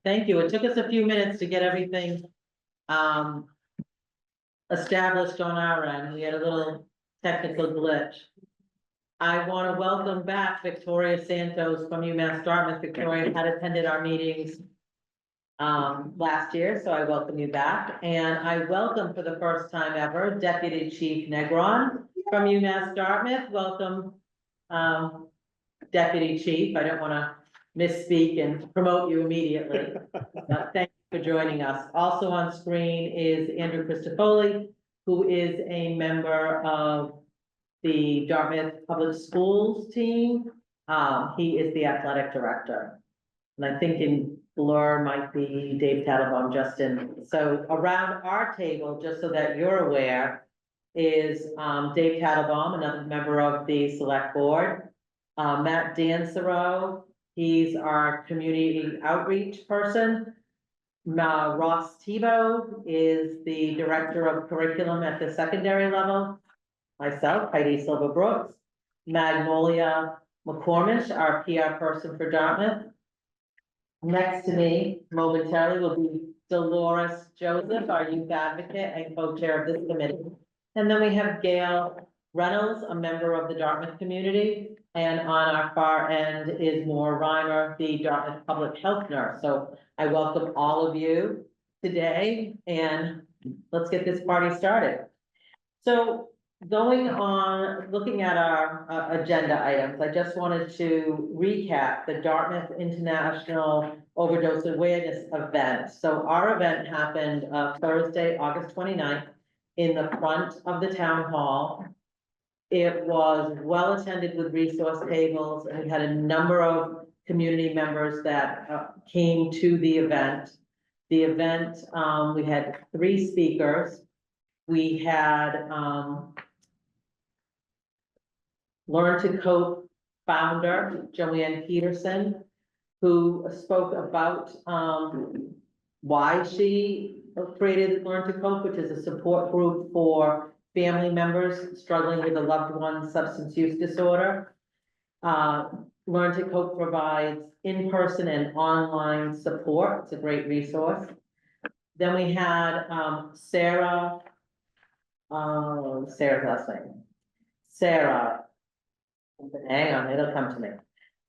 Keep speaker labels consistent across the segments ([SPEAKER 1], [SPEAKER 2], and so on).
[SPEAKER 1] Thank you. It took us a few minutes to get everything um established on our end. We had a little technical glitch. I want to welcome back Victoria Santos from UMass Dartmouth. Victoria had attended our meetings last year, so I welcome you back. And I welcome for the first time ever Deputy Chief Negron from UMass Dartmouth. Welcome, Deputy Chief. I don't want to misspeak and promote you immediately. Thank you for joining us. Also on screen is Andrew Christofoli, who is a member of the Dartmouth Public Schools team. He is the athletic director. And I think in Blur might be Dave Tattlebaum, Justin. So around our table, just so that you're aware, is Dave Tattlebaum, another member of the select board. Matt Dansereau, he's our community outreach person. Ross Tebow is the director of curriculum at the secondary level. Myself, Heidi Silver Brooks. Magnolia McCormish, our PR person for Dartmouth. Next to me momentarily will be Dolores Joseph, our youth advocate and co-chair of this committee. And then we have Gail Reynolds, a member of the Dartmouth community. And on our far end is Maura Reimer, the Dartmouth public health nurse. So I welcome all of you today and let's get this party started. So going on, looking at our agenda items, I just wanted to recap the Dartmouth International Overdose Awareness event. So our event happened Thursday, August 29th in the front of the town hall. It was well attended with resource tables, and we had a number of community members that came to the event. The event, we had 3 speakers. We had Learn to Cope founder, Joanne Peterson, who spoke about why she created Learn to Cope, which is a support group for family members struggling with a loved one's substance use disorder. Learn to Cope provides in-person and online support. It's a great resource. Then we had Sarah, Sarah's last name. Sarah, hang on, it'll come to me.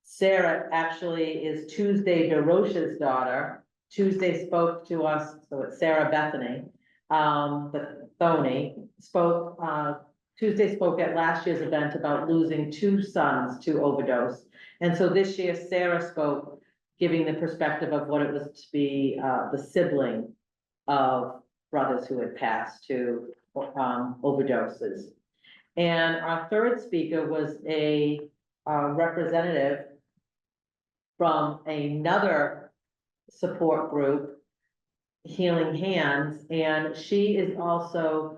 [SPEAKER 1] Sarah actually is Tuesday DeRoche's daughter. Tuesday spoke to us, so it's Sarah Bethany. But Thony spoke, Tuesday spoke at last year's event about losing 2 sons to overdose. And so this year, Sarah spoke, giving the perspective of what it was to be the sibling of brothers who had passed to overdoses. And our third speaker was a representative from another support group, Healing Hands, and she is also,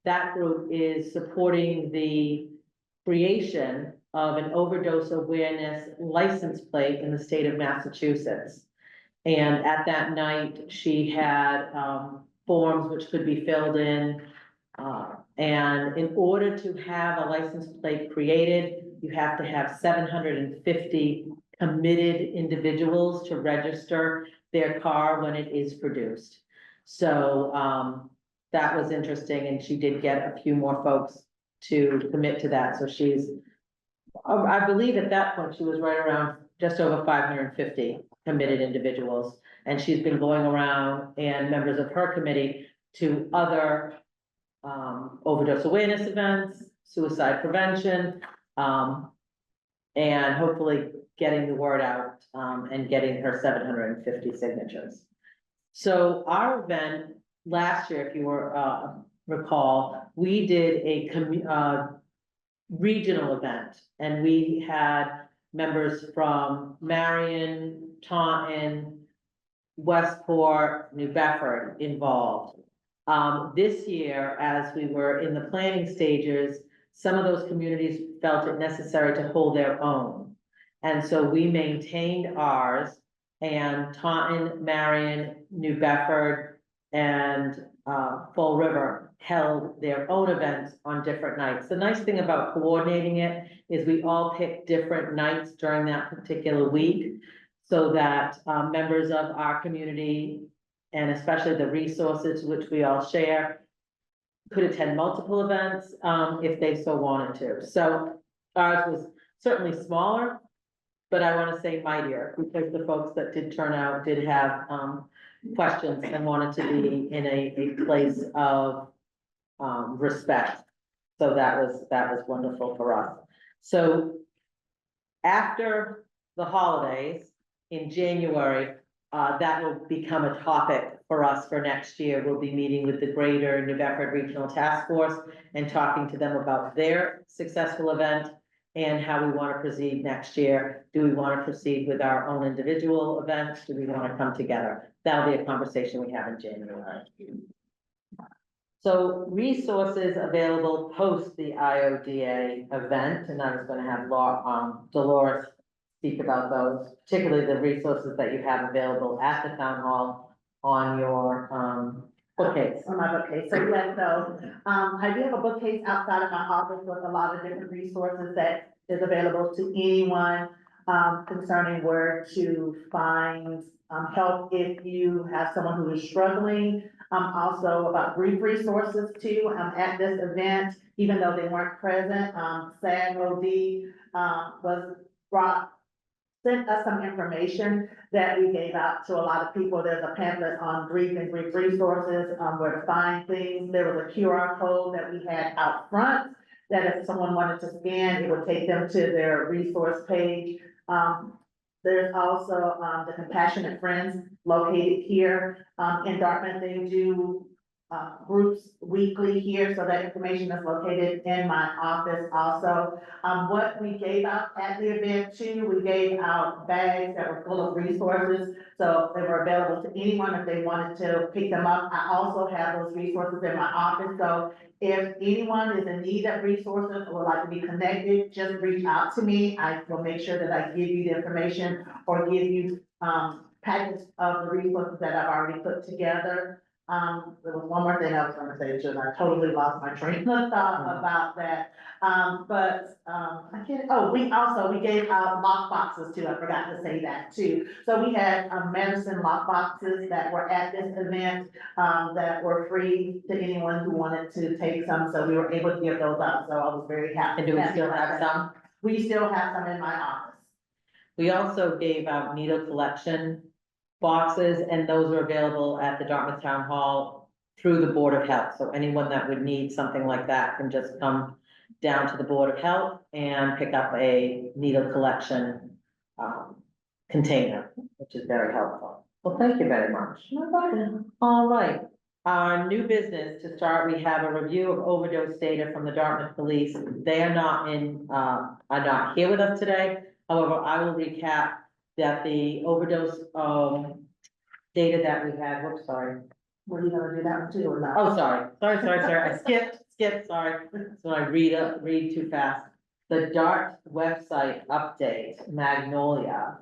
[SPEAKER 1] that group is supporting the creation of an overdose awareness license plate in the state of Massachusetts. And at that night, she had forms which could be filled in. And in order to have a license plate created, you have to have 750 committed individuals to register their car when it is produced. So that was interesting, and she did get a few more folks to commit to that. So she's, I believe at that point, she was right around just over 550 committed individuals. And she's been going around, and members of her committee, to other overdose awareness events, suicide prevention, and hopefully getting the word out and getting her 750 signatures. So our event last year, if you were recall, we did a regional event, and we had members from Marion, Taunton, Westport, New Bedford involved. This year, as we were in the planning stages, some of those communities felt it necessary to hold their own. And so we maintained ours, and Taunton, Marion, New Bedford, and Fall River held their own events on different nights. The nice thing about coordinating it is we all picked different nights during that particular week. so that, members of our community, and especially the resources which we all share, could attend multiple events, if they so wanted to. So ours was certainly smaller, but I want to say mightier, because the folks that did turn out did have, questions and wanted to be in a place of, respect. So that was wonderful for us. So after the holidays in January, that will become a topic for us for next year. We'll be meeting with the Greater New Bedford Regional Task Force and talking to them about their successful event and how we want to proceed next year. Do we want to proceed with our own individual events? Do we want to come together? That'll be a conversation we have in January. So resources available post the IODA event, and I was going to have Dolores speak about those, particularly the resources that you have available at the town hall on your bookcase.
[SPEAKER 2] On my bookcase, so yes, so, I do have a bookcase outside of my office with a lot of different resources that is available to anyone, concerning where to find, help if you have someone who is struggling. Also about brief resources too, at this event, even though they weren't present, SAG-OD, sent us some information that we gave out to a lot of people. There's a pamphlet on brief and brief resources, where to find things. There was a QR code that we had out front that if someone wanted to scan, it would take them to their resource page. There's also, the Compassionate Friends located here, in Dartmouth. They do, groups weekly here, so that information is located in my office also. What we gave out at the event too, we gave out bags that were full of resources, so they were available to anyone if they wanted to pick them up. I also have those resources in my office, so if anyone is in need of resources or would like to be connected, just reach out to me. I will make sure that I give you the information or give you, packets of the resources that I've already put together. There was one more thing I was gonna say, and I totally lost my train of thought about that. I can't, we gave out lock boxes too, I forgot to say that too. So we had, medicine lock boxes that were at this event, that were free to anyone who wanted to take some, so we were able to give those out, so I was very happy.
[SPEAKER 1] And do we still have some?
[SPEAKER 2] We still have some in my office.
[SPEAKER 1] We also gave out needle collection boxes, and those are available at the Dartmouth Town Hall through the Board of Health. So anyone that would need something like that can just come down to the Board of Health and pick up a needle collection container, which is very helpful. Well, thank you very much.
[SPEAKER 2] No problem.
[SPEAKER 1] All right, our new business to start, we have a review of overdose data from the Dartmouth Police. They are not here with us today. However, I will recap that the overdose data that we had, whoops, sorry.
[SPEAKER 2] Were you gonna do that one too or not?
[SPEAKER 1] Oh, sorry, I skipped, sorry. So I read too fast. The DAART website update, Magnolia.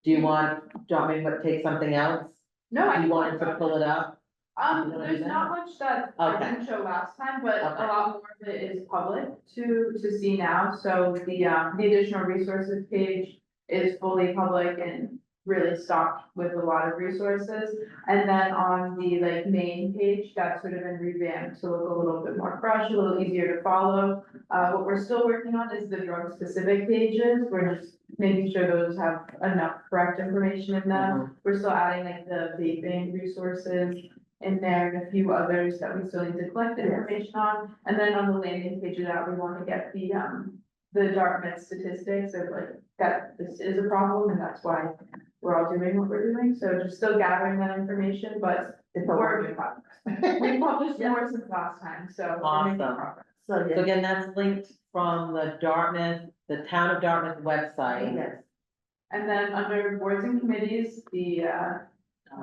[SPEAKER 1] Do you want me to take something else?
[SPEAKER 3] No, I
[SPEAKER 1] You
[SPEAKER 3] can
[SPEAKER 1] wanted
[SPEAKER 3] talk
[SPEAKER 1] to
[SPEAKER 3] about
[SPEAKER 1] pull it up?
[SPEAKER 3] There's not much that I
[SPEAKER 1] Okay.
[SPEAKER 3] didn't show last time, but
[SPEAKER 1] Okay.
[SPEAKER 3] a lot more of it is public to see now. So the additional resources page is fully public and really stocked with a lot of resources. And then on the main page, that's sort of been revamped to look a little bit more fresh, a little easier to follow. What we're still working on is the drug specific pages. We're just making sure those have enough correct information in them. We're still adding the vaping resources in there and a few others that we still need to collect information on. And then on the landing page of that, we want to get the Dartmouth statistics of that this is a problem and that's why we're all doing what we're doing. So just still gathering that information, but
[SPEAKER 2] It's a work in progress.
[SPEAKER 3] we published more since last time, so we're making
[SPEAKER 1] Awesome.
[SPEAKER 3] progress.
[SPEAKER 2] So,
[SPEAKER 1] So again, that's linked from the Town of Dartmouth website.
[SPEAKER 2] yes.
[SPEAKER 3] And then under boards and committees, the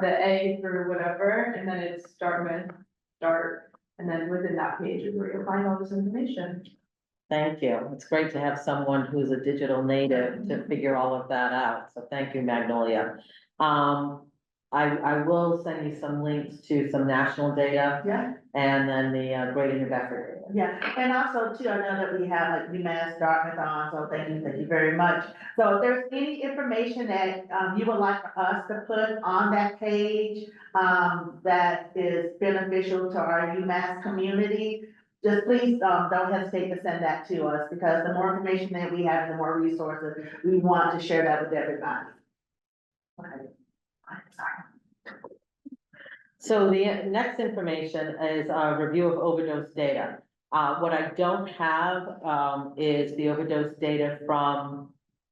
[SPEAKER 3] A for whatever, and then it's Dartmouth, Dart, and then within that page is where you'll find all this information.
[SPEAKER 1] Thank you. It's great to have someone who's a digital native to figure all of that out. So thank you, Magnolia. I will send you some links to some national data
[SPEAKER 2] Yeah,
[SPEAKER 1] and then the Greater New Bedford data.
[SPEAKER 2] yeah, and also too, I know that we have like UMass Dartmouth on, so thank you very much. So if there's any information that, you would like for us to put on that page, that is beneficial to our UMass community, just please, don't hesitate to send that to us, because the more information that we have, the more resources, we want to share that with everybody. Okay. Sorry.
[SPEAKER 1] So the next information is a review of overdose data. What I don't have, is the overdose data from,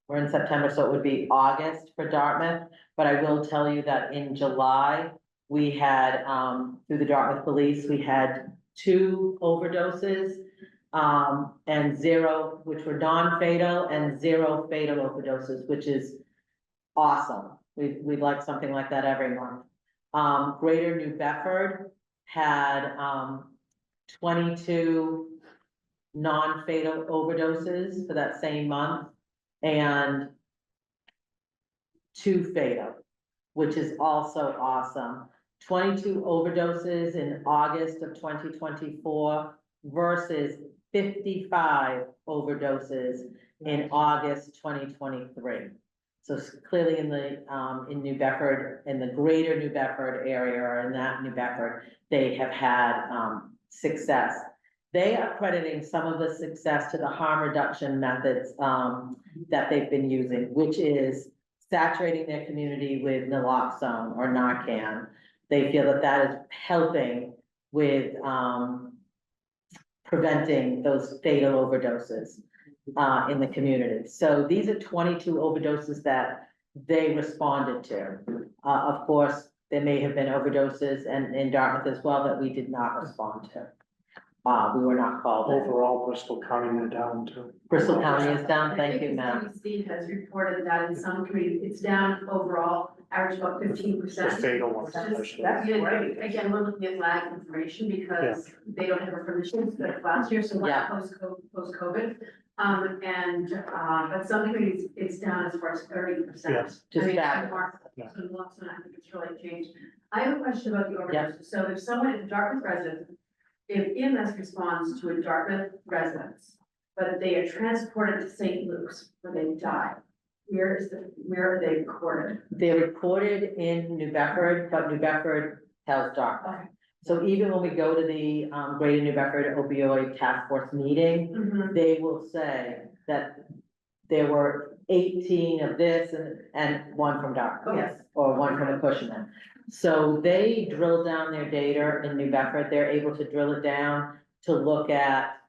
[SPEAKER 1] we're in September, so it would be August for Dartmouth. But I will tell you that in July, we had, through the Dartmouth Police, we had 2 overdoses, and 0, which were non-fatal, and 0 fatal overdoses, which is awesome. We'd like something like that every month. Greater New Bedford had, 22 non-fatal overdoses for that same month, and 2 fatal, which is also awesome. 22 overdoses in August of 2024 versus 55 overdoses in August 2023. So clearly in the, in New Bedford, in the Greater New Bedford area, or in that New Bedford, they have had, success. They are crediting some of the success to the harm reduction methods, that they've been using, which is saturating their community with naloxone or Narcan. They feel that that is helping with, preventing those fatal overdoses in the community. So these are 22 overdoses that they responded to. Of course, there may have been overdoses and in Dartmouth as well that we did not respond to. We were not called in.
[SPEAKER 4] Overall, Bristol County are down too.
[SPEAKER 1] Bristol County is down,
[SPEAKER 5] I
[SPEAKER 1] thank
[SPEAKER 5] think
[SPEAKER 1] you,
[SPEAKER 5] the
[SPEAKER 1] Matt.
[SPEAKER 5] CDC has reported that in some communities, it's down overall, average about 15%.
[SPEAKER 4] The fatal ones
[SPEAKER 2] That's
[SPEAKER 4] especially.
[SPEAKER 2] great.
[SPEAKER 5] Again, we're looking at lag information because they don't have information like last year, so
[SPEAKER 1] Yeah.
[SPEAKER 5] post-COVID. But some communities, it's down as far as 30%.
[SPEAKER 4] Yes.
[SPEAKER 1] Just bad.
[SPEAKER 4] Yeah.
[SPEAKER 5] So I think it's really changed. I have a question about the overdoses. So if someone is a Dartmouth resident, if EMS responds to a Dartmouth residence, but they are transported to St. Luke's where they die, where are they recorded?
[SPEAKER 1] They're recorded in New Bedford, but New Bedford tells Dartmouth.
[SPEAKER 5] Okay.
[SPEAKER 1] So even when we go to the Greater New Bedford opioid task force meeting,
[SPEAKER 5] Mhm.
[SPEAKER 1] they will say that there were 18 of this and 1 from Dartmouth.
[SPEAKER 5] Yes.
[SPEAKER 1] Or 1 from Acushnet. So they drill down their data in New Bedford, they're able to drill it down to look at,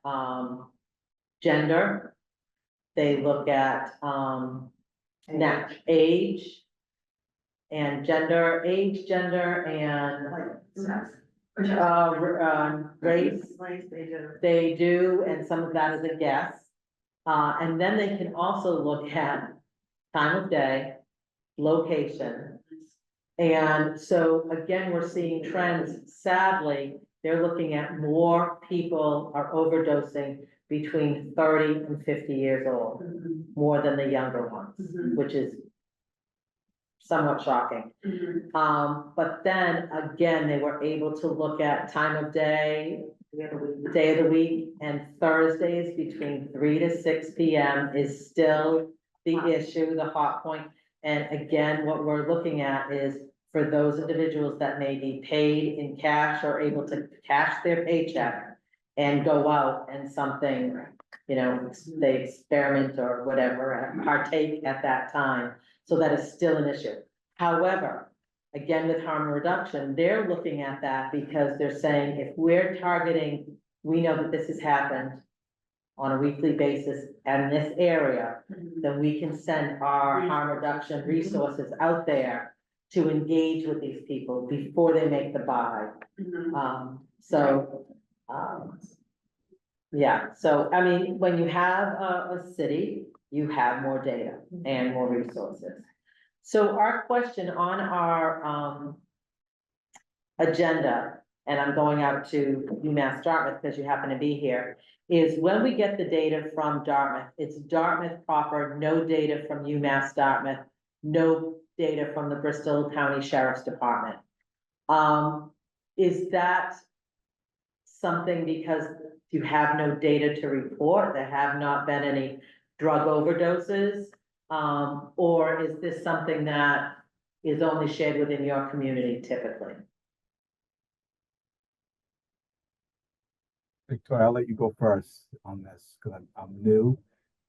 [SPEAKER 1] gender. They look at, age and gender, and,
[SPEAKER 5] Sex.
[SPEAKER 1] race.
[SPEAKER 2] Race, they do.
[SPEAKER 1] They do, and some of that is a guess. And then they can also look at time of day, location. And so again, we're seeing trends, sadly, they're looking at more people are overdosing between 30 and 50 years old,
[SPEAKER 5] Mhm.
[SPEAKER 1] more than the younger ones,
[SPEAKER 5] Mhm.
[SPEAKER 1] which is somewhat shocking.
[SPEAKER 5] Mhm.
[SPEAKER 1] But then again, they were able to look at time of day, day of the week, and Thursdays between 3 to 6 PM is still the issue, the hot point. And again, what we're looking at is for those individuals that may be paid in cash or able to cash their paycheck and go out and something, you know, they experiment or whatever, and partake at that time. So that is still an issue. However, again, with harm reduction, they're looking at that because they're saying if we're targeting, we know that this has happened on a weekly basis in this area, then we can send our harm reduction resources out there to engage with these people before they make the buy.
[SPEAKER 5] Mhm.
[SPEAKER 1] Yeah, so, I mean, when you have a city, you have more data and more resources. So our question on our, agenda, and I'm going out to UMass Dartmouth because you happen to be here, is when we get the data from Dartmouth, it's Dartmouth proper, no data from UMass Dartmouth. no data from the Bristol County Sheriff's Department. Is that something because you have no data to report, there have not been any drug overdoses? Or is this something that is only shared within your community typically?
[SPEAKER 6] Victoria, I'll let you go first on this, because I'm new,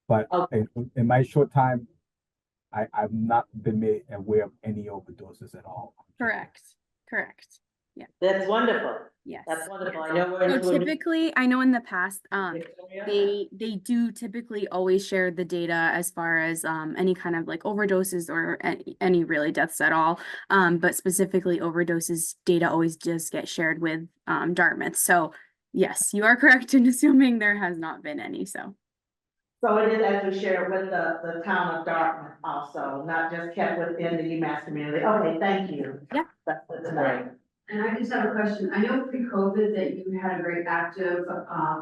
[SPEAKER 6] but
[SPEAKER 1] Okay.
[SPEAKER 6] in my short time, I've not been made aware of any overdoses at all.
[SPEAKER 7] Correct.
[SPEAKER 1] That's wonderful.
[SPEAKER 7] Yes.
[SPEAKER 1] That's wonderful. I know we're
[SPEAKER 7] So
[SPEAKER 1] into a new.
[SPEAKER 7] typically, I know in the past,
[SPEAKER 1] Victoria?
[SPEAKER 7] they do typically always share the data as far as any kind of like overdoses or any really deaths at all. But specifically overdoses data always just get shared with Dartmouth. So yes, you are correct in assuming there has not been any, so.
[SPEAKER 2] So it is actually shared with the town of Dartmouth also, not just kept within the UMass community. Okay, thank you.
[SPEAKER 7] Yeah.
[SPEAKER 2] That's good to know.
[SPEAKER 1] Right.
[SPEAKER 5] And I just have a question. I know pre-COVID that you had a very active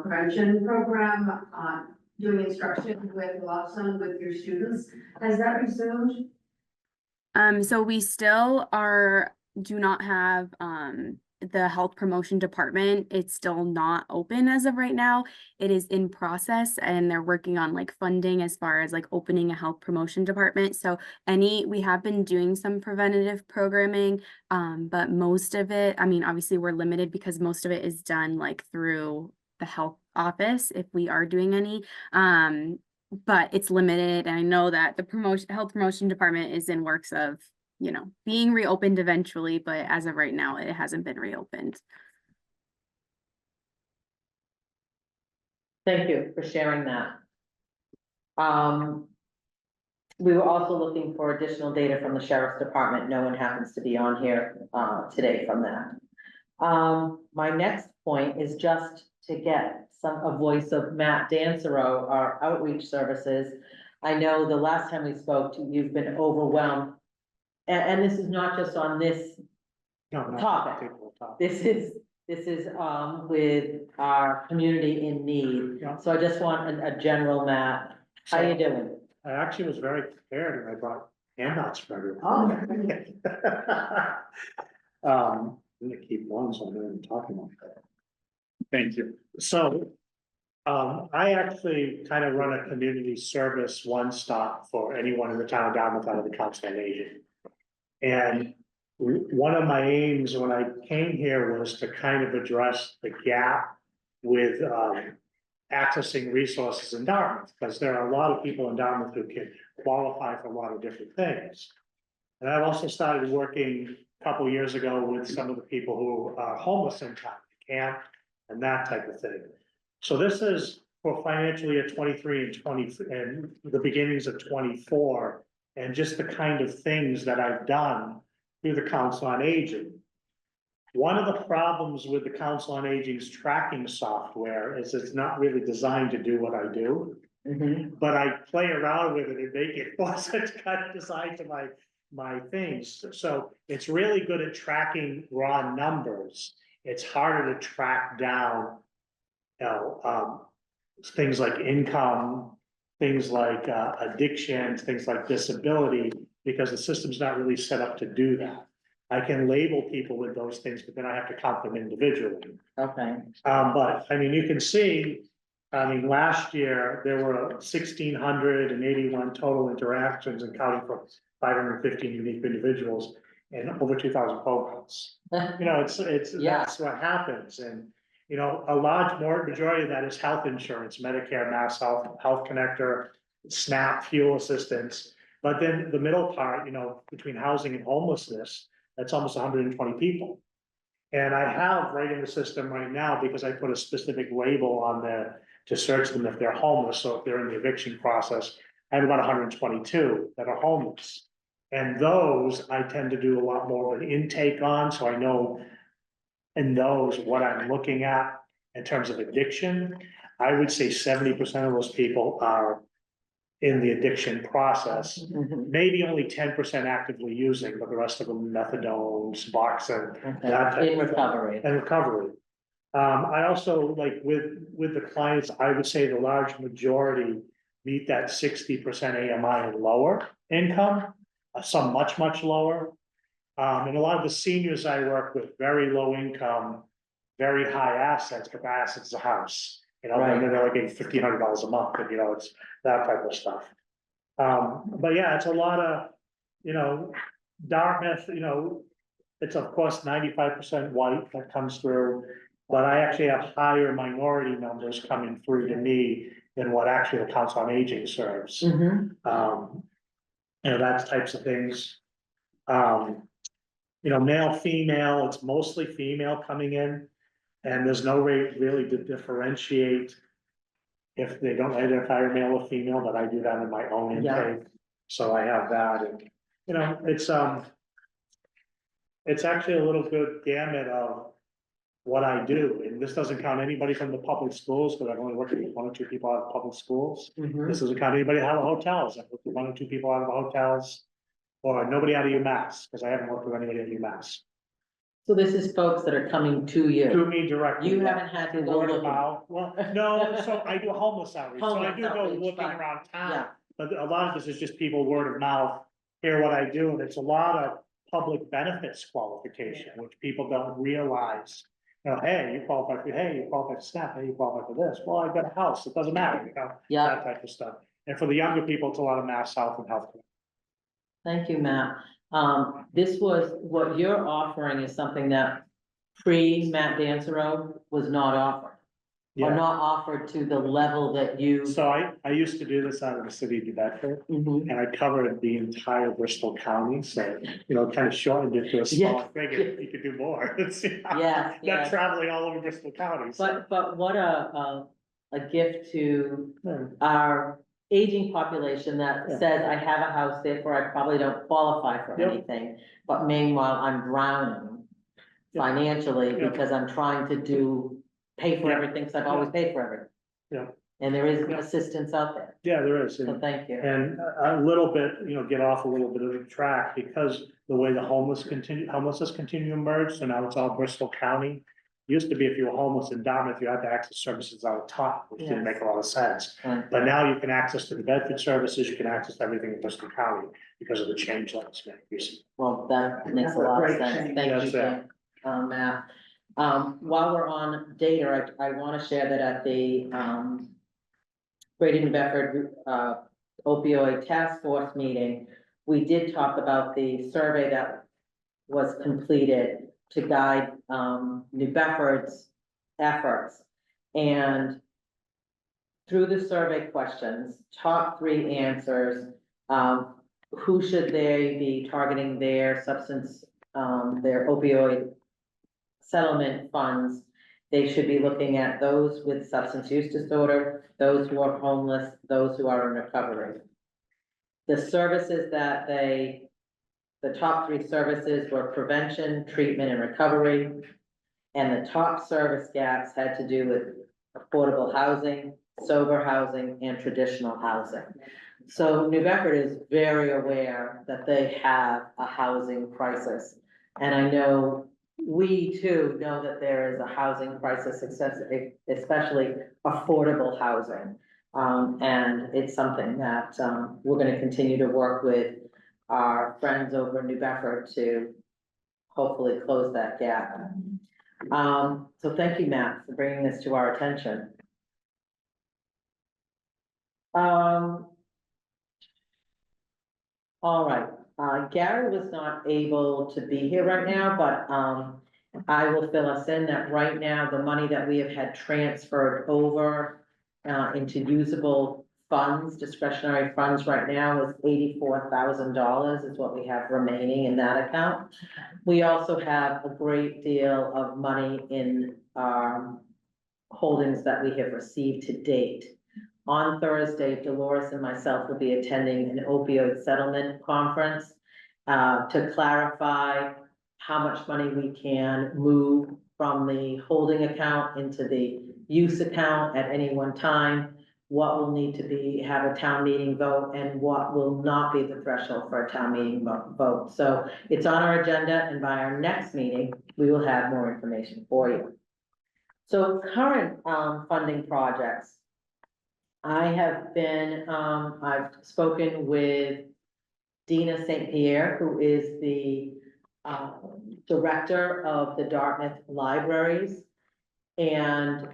[SPEAKER 5] prevention program, doing instruction with Lawson with your students. Has that resumed?
[SPEAKER 7] So we still do not have the health promotion department. It's still not open as of right now. It is in process and they're working on like funding as far as like opening a health promotion department. So we have been doing some preventative programming, but most of it, I mean, obviously we're limited because most of it is done like through the health office if we are doing any. But it's limited. And I know that the health promotion department is in works of, being reopened eventually, but as of right now, it hasn't been reopened.
[SPEAKER 1] Thank you for sharing that. We were also looking for additional data from the Sheriff's Department. No one happens to be on here, today from that. My next point is just to get a voice of Matt Dancero, our outreach services. I know the last time we spoke, you've been overwhelmed. And this is not just on this
[SPEAKER 4] No, not
[SPEAKER 1] topic.
[SPEAKER 4] particular topic.
[SPEAKER 1] This is with our community in need.
[SPEAKER 4] Yeah.
[SPEAKER 1] So I just want a general Matt. How you doing?
[SPEAKER 4] I actually was very prepared and I brought handouts for everyone.
[SPEAKER 2] Oh.
[SPEAKER 4] I'm gonna keep one, so I'm gonna be talking about that. Thank you. So, I actually kind of run a community service one-stop for anyone in the town of Dartmouth out of the Council on Aging. And one of my aims when I came here was to kind of address the gap with, accessing resources in Dartmouth, because there are a lot of people in Dartmouth who can qualify for a lot of different things. And I've also started working a couple years ago with some of the people who are homeless in town, camp and that type of thing. So this is for financial year 23 and 20 and the beginnings of 24, and just the kind of things that I've done through the Council on Aging. One of the problems with the Council on Aging's tracking software is it's not really designed to do what I do.
[SPEAKER 1] Mhm.
[SPEAKER 4] But I play around with it and make it wasn't kind of designed to my things. So it's really good at tracking raw numbers. It's harder to track down, things like income, things like addiction, things like disability, because the system's not really set up to do that. I can label people with those things, but then I have to count them individually.
[SPEAKER 1] Okay.
[SPEAKER 4] But I mean, you can see, I mean, last year, there were 1,681 total interactions and counting for 515 unique individuals and over 2,000 phone calls. You know,
[SPEAKER 1] Yeah.
[SPEAKER 4] that's what happens. And, you know, a large majority of that is health insurance, Medicare, Mass Health, Health Connector, SNAP, fuel assistance. But then the middle part, you know, between housing and homelessness, that's almost 120 people. And I have right in the system right now, because I put a specific label on there to search them if they're homeless. So if they're in the eviction process, I have about 122 that are homeless. And those I tend to do a lot more of an intake on, so I know in those what I'm looking at in terms of addiction. I would say 70% of those people are in the addiction process.
[SPEAKER 1] Mhm.
[SPEAKER 4] Maybe only 10% actively using, but the rest of them methadone, Suboxone, that type
[SPEAKER 1] In
[SPEAKER 4] of thing.
[SPEAKER 1] recovery.
[SPEAKER 4] And recovery. I also like with the clients, I would say the large majority meet that 60% AMI and lower income. some much, much lower. And a lot of the seniors I work with, very low income, very high assets, but the assets is a house. You know, and they're like getting $1,500 a month, and you know, it's that type of stuff. But yeah, it's a lot of, you know, Dartmouth, you know, it's of course 95% white that comes through. But I actually have higher minority numbers coming through to me than what actually the Council on Aging serves.
[SPEAKER 1] Mhm.
[SPEAKER 4] You know, that types of things. You know, male, female, it's mostly female coming in. And there's no way really to differentiate if they don't identify as male or female, but I do that in my own
[SPEAKER 1] Yeah.
[SPEAKER 4] intake. So I have that, and, you know, it's actually a little good gamut of what I do, and this doesn't count anybody from the public schools, because I've only worked with 1 or 2 people out of public schools.
[SPEAKER 1] Mhm.
[SPEAKER 4] This doesn't count anybody out of hotels, I've worked with 1 or 2 people out of hotels, or nobody out of UMass, because I haven't worked with anybody at UMass.
[SPEAKER 1] So this is folks that are coming to
[SPEAKER 4] To
[SPEAKER 1] you.
[SPEAKER 4] me directly.
[SPEAKER 1] You haven't had to
[SPEAKER 4] Through
[SPEAKER 1] go
[SPEAKER 4] word of
[SPEAKER 1] looking.
[SPEAKER 4] mouth, well, no, so I do homeless outreach, so I
[SPEAKER 1] Homeless
[SPEAKER 4] do go
[SPEAKER 1] outreach,
[SPEAKER 4] looking
[SPEAKER 1] fine.
[SPEAKER 4] around
[SPEAKER 1] Yeah.
[SPEAKER 4] town. But a lot of this is just people word of mouth, hear what I do, and it's a lot of public benefits qualification, which people don't realize. You know, hey, you qualify for, hey, you qualify for SNAP, hey, you qualify for this, well, I've got a house, it doesn't matter, you know,
[SPEAKER 1] Yeah,
[SPEAKER 4] that type of stuff. And for the younger people, it's a lot of mass health and healthcare.
[SPEAKER 1] thank you, Matt. This was, what you're offering is something that pre-Matt Dancero was not offered. Or
[SPEAKER 4] Yeah,
[SPEAKER 1] not offered to the level that you.
[SPEAKER 4] so I used to do this out of the city of New Bedford.
[SPEAKER 1] Mhm.
[SPEAKER 4] And I covered the entire Bristol County, so, you know, kind of shortened it to a small figure, you could do more. It's,
[SPEAKER 1] Yes,
[SPEAKER 4] not
[SPEAKER 1] yes.
[SPEAKER 4] traveling all over Bristol County, so.
[SPEAKER 1] But what a gift to
[SPEAKER 4] Yeah.
[SPEAKER 1] our aging population that
[SPEAKER 4] Yeah.
[SPEAKER 1] says, I have a house, therefore I probably don't qualify for
[SPEAKER 4] Yep.
[SPEAKER 1] anything. But meanwhile, I'm drowning
[SPEAKER 4] Yep.
[SPEAKER 1] financially
[SPEAKER 4] Yep.
[SPEAKER 1] because I'm trying to pay for
[SPEAKER 4] Yep.
[SPEAKER 1] everything, because I've always paid for everything.
[SPEAKER 4] Yeah.
[SPEAKER 1] And there is
[SPEAKER 4] Yep.
[SPEAKER 1] assistance out there,
[SPEAKER 4] Yeah, there is,
[SPEAKER 1] so
[SPEAKER 4] and,
[SPEAKER 1] thank you.
[SPEAKER 4] a little bit, you know, get off a little bit of the track, because the way the homelessness continue to emerge, so now it's all Bristol County. Used to be if you were homeless in Dartmouth, you had to access services out of top, which didn't make a lot of sense.
[SPEAKER 1] Right.
[SPEAKER 4] But now you can access to the Bedford services, you can access everything in Bristol County because of the change that was made recently.
[SPEAKER 1] Well, that makes
[SPEAKER 2] That's
[SPEAKER 1] a
[SPEAKER 2] a
[SPEAKER 1] lot of
[SPEAKER 2] great
[SPEAKER 1] sense,
[SPEAKER 2] change.
[SPEAKER 1] thank you,
[SPEAKER 4] Yes,
[SPEAKER 1] Jim, Matt. While we're on data, I wanna share that at the, Greater New Bedford, opioid task force meeting, we did talk about the survey that was completed to guide, New Bedford's efforts. And through the survey questions, top 3 answers, who should they be targeting their substance, their opioid settlement funds? They should be looking at those with substance use disorder, those who are homeless, those who are in recovery. The services that the top 3 services were prevention, treatment, and recovery. And the top service gaps had to do with affordable housing, sober housing, and traditional housing. So New Bedford is very aware that they have a housing crisis. And I know we too know that there is a housing crisis, especially affordable housing. And it's something that, we're gonna continue to work with our friends over in New Bedford to hopefully close that gap. So thank you, Matt, for bringing this to our attention. All right, Gary was not able to be here right now, but, I will fill us in that right now, the money that we have had transferred over, into usable funds, discretionary funds right now is $84,000 is what we have remaining in that account. We also have a great deal of money in, holdings that we have received to date. On Thursday, Dolores and myself will be attending an opioid settlement conference to clarify how much money we can move from the holding account into the use account at any one time, what will need to be, have a town meeting vote, and what will not be the threshold for a town meeting vote. So it's on our agenda, and by our next meeting, we will have more information for you. So current funding projects. I have been, I've spoken with Dina St. Pierre, who is the director of the Dartmouth Libraries. And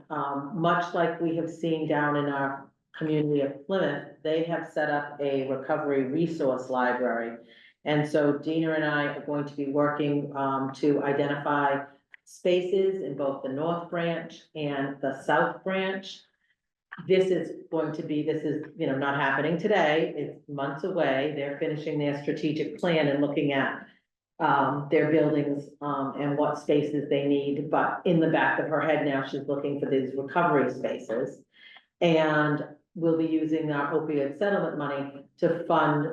[SPEAKER 1] much like we have seen down in our community of Plymouth, they have set up a recovery resource library. And so Dina and I are going to be working to identify spaces in both the North Branch and the South Branch. This is, not happening today, it's months away. They're finishing their strategic plan and looking at their buildings, and what spaces they need, but in the back of her head now, she's looking for these recovery spaces. And we'll be using our opioid settlement money to fund,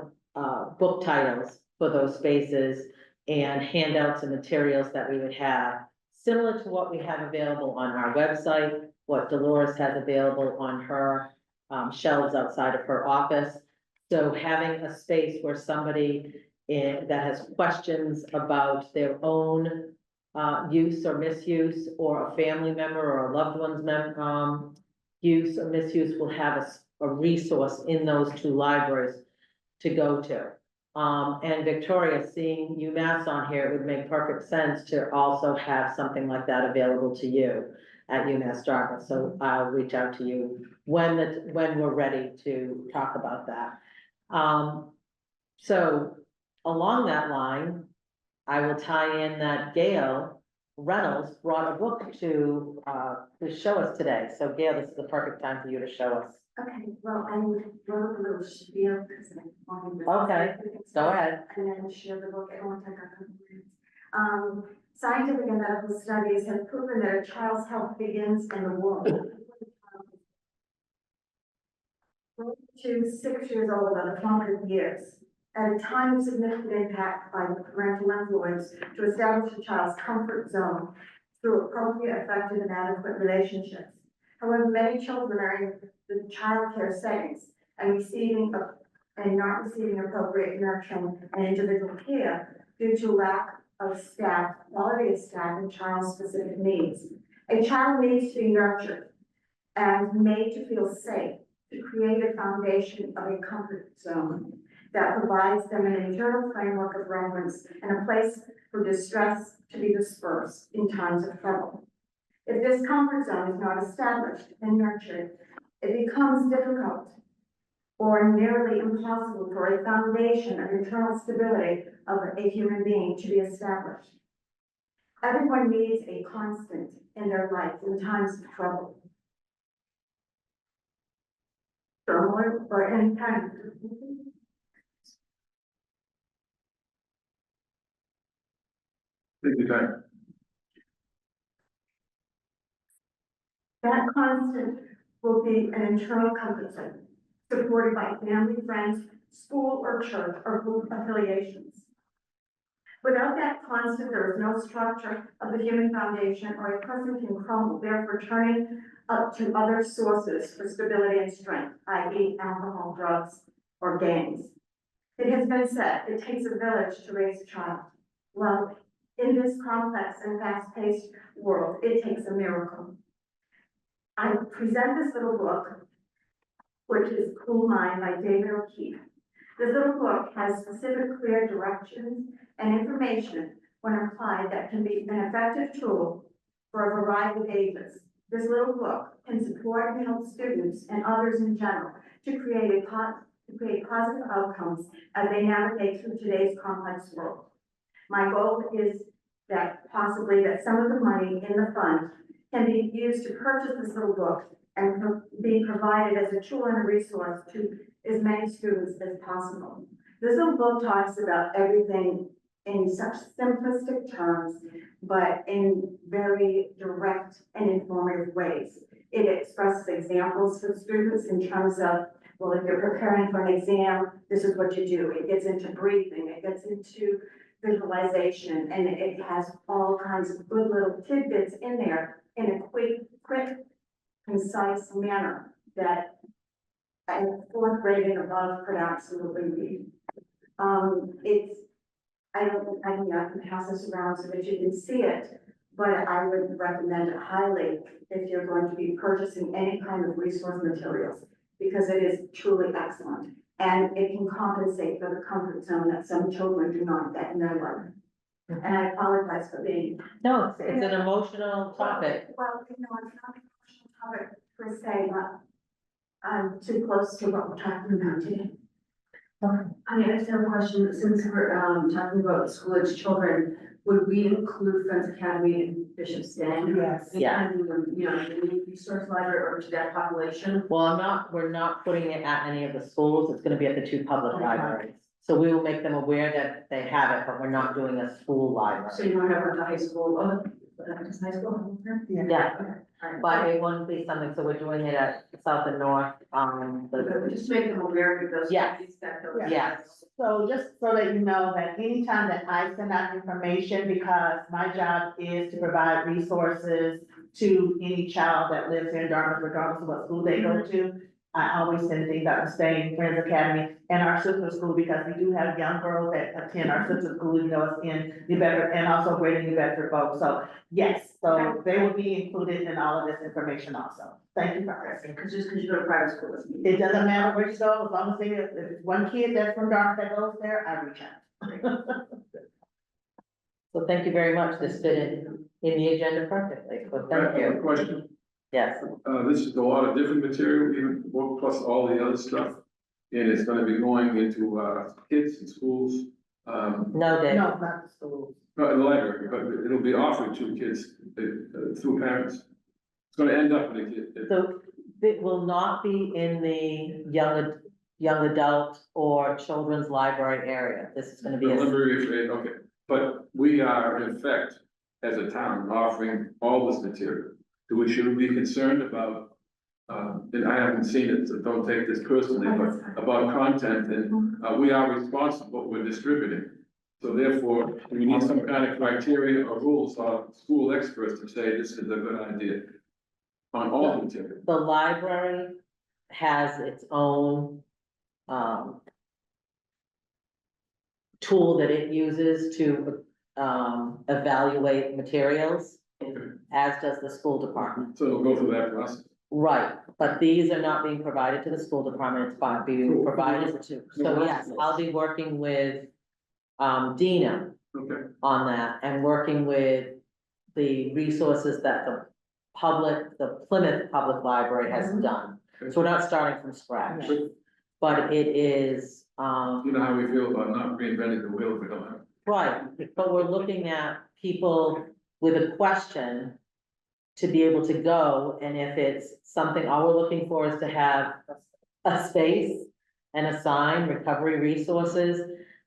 [SPEAKER 1] book titles for those spaces and handouts and materials that we would have, similar to what we have available on our website, what Dolores has available on her, shelves outside of her office. So having a space where somebody that has questions about their own use or misuse, or a family member or a loved one's use or misuse, will have a resource in those two libraries to go to. And Victoria, seeing UMass on here, it would make perfect sense to also have something like that available to you at UMass Dartmouth. So I'll reach out to you when we're ready to talk about that. So along that line, I will tie in that Gail Reynolds brought a book to show us today. So Gail, this is the perfect time for you to show us.
[SPEAKER 8] Okay, well, I wrote a little spiel because I wanted to.
[SPEAKER 1] Okay, go ahead.
[SPEAKER 8] And then share the book. It won't take a couple minutes. Scientific and medical studies have proven that a child's health begins in the womb. 2 to 6 years old are the formative years, at a time of significant impact by the parental influence to establish a child's comfort zone through appropriate, effective, and adequate relationships. However, many children are in the childcare settings and not receiving appropriate nurturing and individual care due to lack of staff, quality of staff, and child-specific needs. A child needs to be nurtured and made to feel safe, to create a foundation of a comfort zone that provides them an internal framework of reference and a place for distress to be dispersed in times of trouble. If this comfort zone is not established and nurtured, it becomes difficult or nearly impossible for a foundation of internal stability of a human being to be established. Everyone needs a constant in their life in times of trouble, turmoil, or any kind of.
[SPEAKER 9] Take your time.
[SPEAKER 8] That constant will be an internal comfort zone, supported by family, friends, school or church or group affiliations. Without that constant, there is no structure of the human foundation, or a person can crumble, therefore turning up to other sources for stability and strength, i.e. alcohol, drugs, or gangs. It has been said, it takes a village to raise a child. Well, in this complex and fast-paced world, it takes a miracle. I present this little book, which is Cool Mind by David O'Keefe. This little book has specific, clear directions and information when applied that can be an effective tool for a variety of ages. This little book can support and help students and others in general to create positive outcomes as they navigate through today's complex world. My goal is that possibly that some of the money in the fund can be used to purchase this little book and be provided as a tool and a resource to as many students as possible. This little book talks about everything in such simplistic terms, but in very direct and informative ways. It expresses examples for students in terms of, well, if you're preparing for an exam, this is what you do. It gets into breathing, it gets into visualization, and it has all kinds of good little tidbits in there in a quick, concise manner that a 4th grade and above could absolutely read. I can pass this around so that you can see it, but I would recommend it highly if you're going to be purchasing any kind of resource materials, because it is truly excellent. And it can compensate for the comfort zone that some children do not get in their life. And I apologize for being.
[SPEAKER 1] No, it's an emotional topic.
[SPEAKER 8] Well, it's not an emotional topic per se, but I'm too close to what we're talking about today.
[SPEAKER 5] I mean, I just have a question, since we're, talking about school-age children, would we include Friends Academy and Bishop's Den?
[SPEAKER 2] Yes.
[SPEAKER 1] Yeah.
[SPEAKER 5] You know, the resource library or to that population?
[SPEAKER 1] Well, we're not putting it at any of the schools, it's gonna be at the two public libraries. So we will make them aware that they have it, but we're not doing a school
[SPEAKER 5] So
[SPEAKER 1] library.
[SPEAKER 5] you don't have one to high school, just high school?
[SPEAKER 1] Yeah,
[SPEAKER 5] Okay, all right.
[SPEAKER 1] but it won't be something, so we're doing it at South and North,
[SPEAKER 5] Okay, just to make them aware of those.
[SPEAKER 1] Yes.
[SPEAKER 2] Yeah.
[SPEAKER 1] yes.
[SPEAKER 2] So just so that you know that anytime that I send out information, because my job is to provide resources to any child that lives here in Dartmouth, regardless of what school they go to, I always send things out to Spain, Friends Academy, and our sister school, because we do have young girls that attend our sister school, you know, in New Bedford, and also Greater New Bedford folks. So yes, so they will be included in all of this information also. Thank you for asking.
[SPEAKER 5] Because just because you go to private school doesn't mean.
[SPEAKER 2] It doesn't matter where you go, as long as if it's one kid that's from Dartmouth that goes there, I reach out.
[SPEAKER 1] So thank you very much, this fit in the agenda perfectly, so thank you,
[SPEAKER 9] Question,
[SPEAKER 1] yes.
[SPEAKER 9] this is a lot of different material, even well, plus all the other stuff. And it's gonna be going into, kids and schools,
[SPEAKER 1] No, Dave.
[SPEAKER 2] No, not the schools.
[SPEAKER 9] not in the library, but it'll be offered to kids, through parents. It's gonna end up in a kid.
[SPEAKER 1] So it will not be in the young adult or children's library area. This is gonna be
[SPEAKER 9] Let me
[SPEAKER 1] a,
[SPEAKER 9] rephrase, okay, but we are in effect, as a town, offering all this material. Do we, should we be concerned about, and I haven't seen it, so don't take this personally, but about content, and, we are responsible for what we're distributing. So therefore, we need some kind of criteria or rules or school experts to say this is a good idea on all material.
[SPEAKER 1] the library has its own, tool that it uses to, evaluate materials,
[SPEAKER 9] Okay,
[SPEAKER 1] as does the school department.
[SPEAKER 9] so it'll go through that process.
[SPEAKER 1] Right, but these are not being provided to the school department, it's being provided to, so yes, I'll be working with, Dina
[SPEAKER 9] Okay,
[SPEAKER 1] on that and working with the resources that the Plymouth Public Library has done. So we're not starting from scratch, but it is,
[SPEAKER 9] you know how we feel about not reinventing the wheel if we don't have.
[SPEAKER 1] right, but we're looking at people with a question to be able to go, and if it's something, all we're looking for is to have a space and a sign, recovery resources,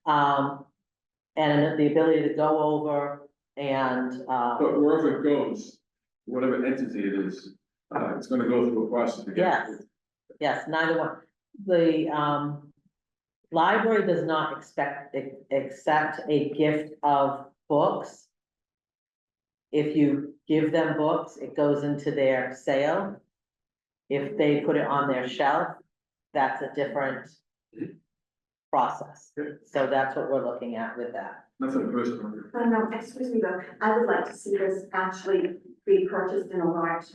[SPEAKER 1] and the ability to go over and,
[SPEAKER 9] But wherever it goes, whatever entity it is, it's gonna go through a process again.
[SPEAKER 1] yes, yes, neither one. The, library does not accept a gift of books. If you give them books, it goes into their sale. If they put it on their shelf, that's a different process. So that's what we're looking at with that.
[SPEAKER 9] Nothing personal.
[SPEAKER 8] No, excuse me, though, I would like to see this actually be purchased in a large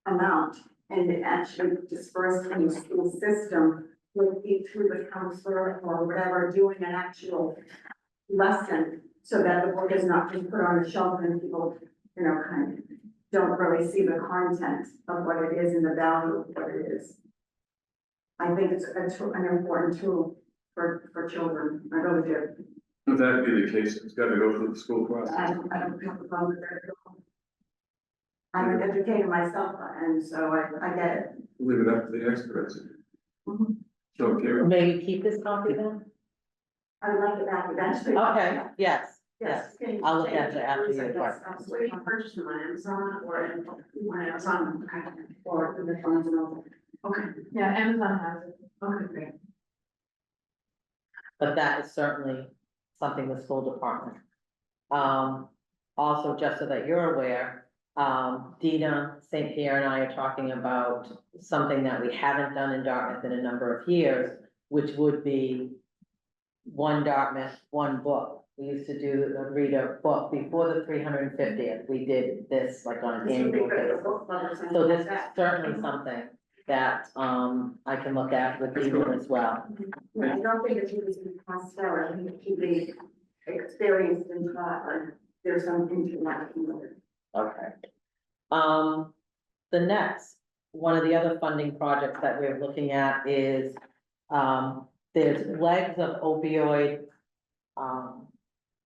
[SPEAKER 8] amount and actually dispersed in the school system with through the counselor or whatever, doing an actual lesson so that the book is not just put on the shelf and people, you know, kind of don't really see the content of what it is and the value of what it is. I think it's an important tool for children. I really do.
[SPEAKER 9] If that be the case, it's gotta go through the school process.
[SPEAKER 8] I don't have a problem with that at all. I'm an educator myself, and so I get it.
[SPEAKER 9] Leave it up to the experts.
[SPEAKER 8] Mhm.
[SPEAKER 9] So, Karen,
[SPEAKER 1] May we keep this copy then?
[SPEAKER 8] I would like it back eventually.
[SPEAKER 1] Okay, yes, yes,
[SPEAKER 8] Yes.
[SPEAKER 1] I'll look at it after you.
[SPEAKER 8] Yes,
[SPEAKER 5] Where do you purchase them on Amazon or on Amazon?
[SPEAKER 8] or in the phones and all.
[SPEAKER 5] Okay, yeah, Amazon has it. Okay, great.
[SPEAKER 1] But that is certainly something the school department. Also, just so that you're aware, Dina St. Pierre and I are talking about something that we haven't done in Dartmouth in a number of years, which would be one Dartmouth, one book. We used to read a book before the 350th. We did this like on an
[SPEAKER 8] This would be
[SPEAKER 1] annual
[SPEAKER 8] good for
[SPEAKER 1] basis.
[SPEAKER 8] book lovers and
[SPEAKER 1] So this is
[SPEAKER 8] that.
[SPEAKER 1] certainly something that, I can look at with you as well.
[SPEAKER 8] I don't think it should be passed out, I think it should be experienced and taught, or there's something to that.
[SPEAKER 1] Okay. The next, one of the other funding projects that we're looking at is, there's legs of opioid,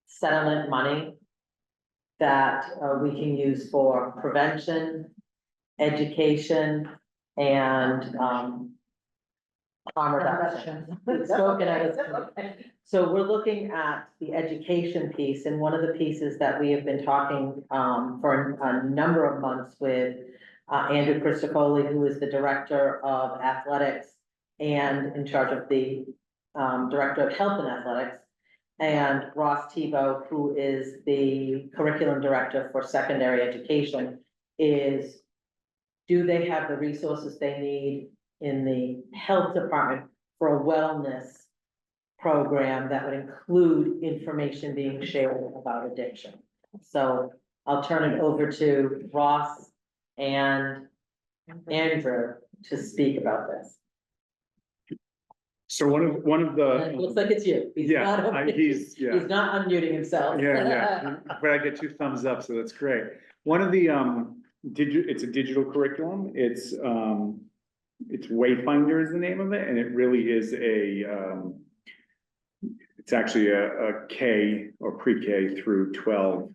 [SPEAKER 1] settlement money that, we can use for prevention, education, and, harm reduction. Spoken as- So we're looking at the education piece, and one of the pieces that we have been talking, for a number of months with, Andrew Christopoli, who is the Director of Athletics and in charge of the, Director of Health and Athletics, and Ross Tebow, who is the Curriculum Director for Secondary Education, is, do they have the resources they need in the health department for a wellness program that would include information being shared about addiction? So I'll turn it over to Ross and Andrew to speak about this.
[SPEAKER 10] So one of
[SPEAKER 1] And it looks
[SPEAKER 10] the,
[SPEAKER 1] like it's you. He's
[SPEAKER 10] yeah,
[SPEAKER 1] not,
[SPEAKER 10] he's, yeah.
[SPEAKER 1] he's not unmuting himself.
[SPEAKER 10] Yeah, but I get 2 thumbs up, so that's great. One of the, it's a digital curriculum. It's Wayfinder is the name of it, and it really is it's actually a K or pre-K through 12,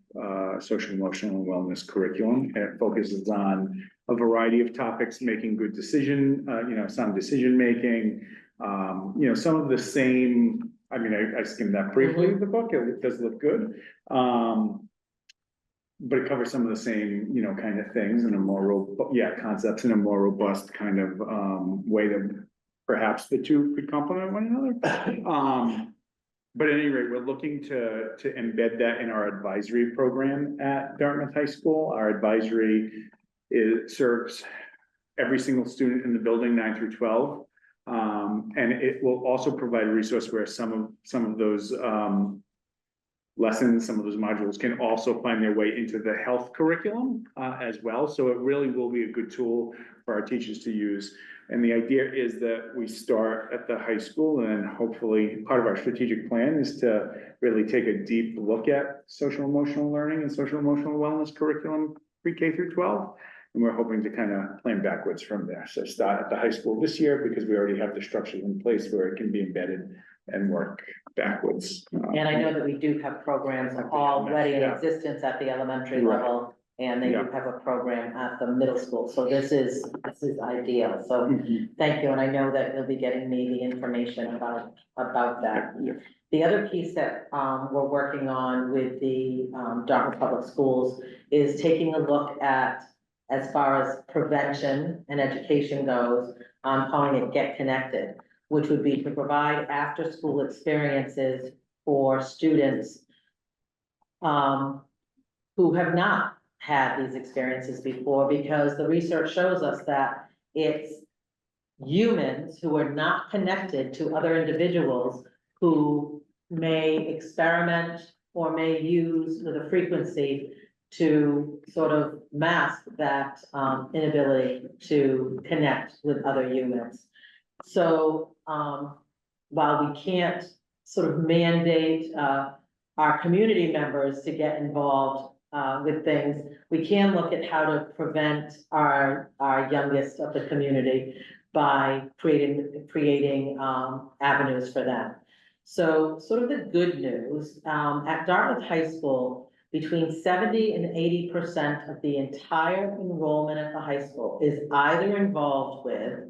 [SPEAKER 10] social, emotional, and wellness curriculum. And it focuses on a variety of topics, making good decision, sound decision making. Some of the same, I mean, I skimmed that briefly, the book, it does look good. But it covers some of the same, kind of things in a more concepts in a more robust kind of, way that perhaps the two could complement one another. But at any rate, we're looking to embed that in our advisory program at Dartmouth High School. Our advisory serves every single student in the building, 9 through 12. And it will also provide a resource where some of those lessons, some of those modules can also find their way into the health curriculum as well. So it really will be a good tool for our teachers to use. And the idea is that we start at the high school, and then hopefully part of our strategic plan is to really take a deep look at social emotional learning and social emotional wellness curriculum pre-K through 12. And we're hoping to kind of plan backwards from there. So start at the high school this year because we already have the structures in place where it can be embedded and work backwards.
[SPEAKER 1] And I know that we do have programs already in
[SPEAKER 10] Yeah.
[SPEAKER 1] existence at the elementary
[SPEAKER 10] Right.
[SPEAKER 1] level, and they do
[SPEAKER 10] Yeah.
[SPEAKER 1] have a program at the middle school, so this is ideal, so thank you, and I know that you'll be getting me the information about that.
[SPEAKER 10] Yeah.
[SPEAKER 1] The other piece that, we're working on with the, Dartmouth Public Schools is taking a look at, as far as prevention and education goes, calling it Get Connected, which would be to provide after-school experiences for students who have not had these experiences before, because the research shows us that it's humans who are not connected to other individuals who may experiment or may use with a frequency to sort of mask that inability to connect with other humans. So, while we can't sort of mandate, our community members to get involved, with things, we can look at how to prevent our youngest of the community by creating, avenues for them. So sort of the good news, at Dartmouth High School, between 70% and 80% of the entire enrollment at the high school is either involved with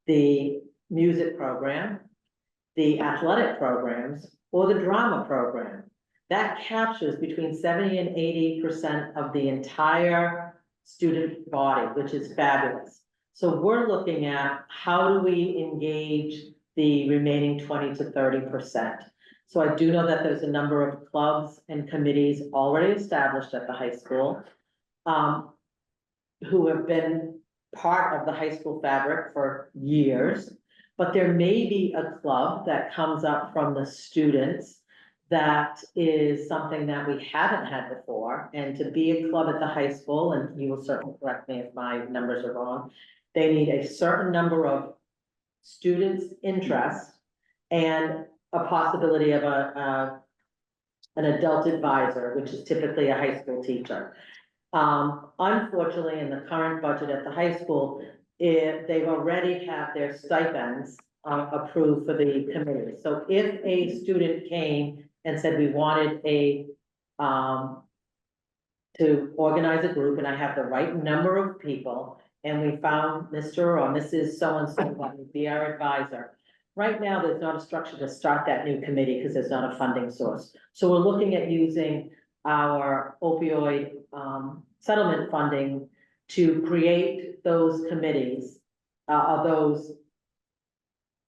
[SPEAKER 1] the music program, the athletic programs, or the drama program. That captures between 70% and 80% of the entire student body, which is fabulous. So we're looking at how do we engage the remaining 20 to 30%. So I do know that there's a number of clubs and committees already established at the high school, who have been part of the high school fabric for years. But there may be a club that comes up from the students that is something that we haven't had before. And to be a club at the high school, and you will certainly correct me if my numbers are wrong, they need a certain number of students' interest and a possibility of an adult advisor, which is typically a high school teacher. Unfortunately, in the current budget at the high school, they've already had their stipends approved for the committee. So if a student came and said, we wanted to organize a group, and I have the right number of people, and we found Mr. or Mrs. So-and-so that would be our advisor. Right now, there's not a structure to start that new committee because there's not a funding source. So we're looking at using our opioid settlement funding to create those committees, those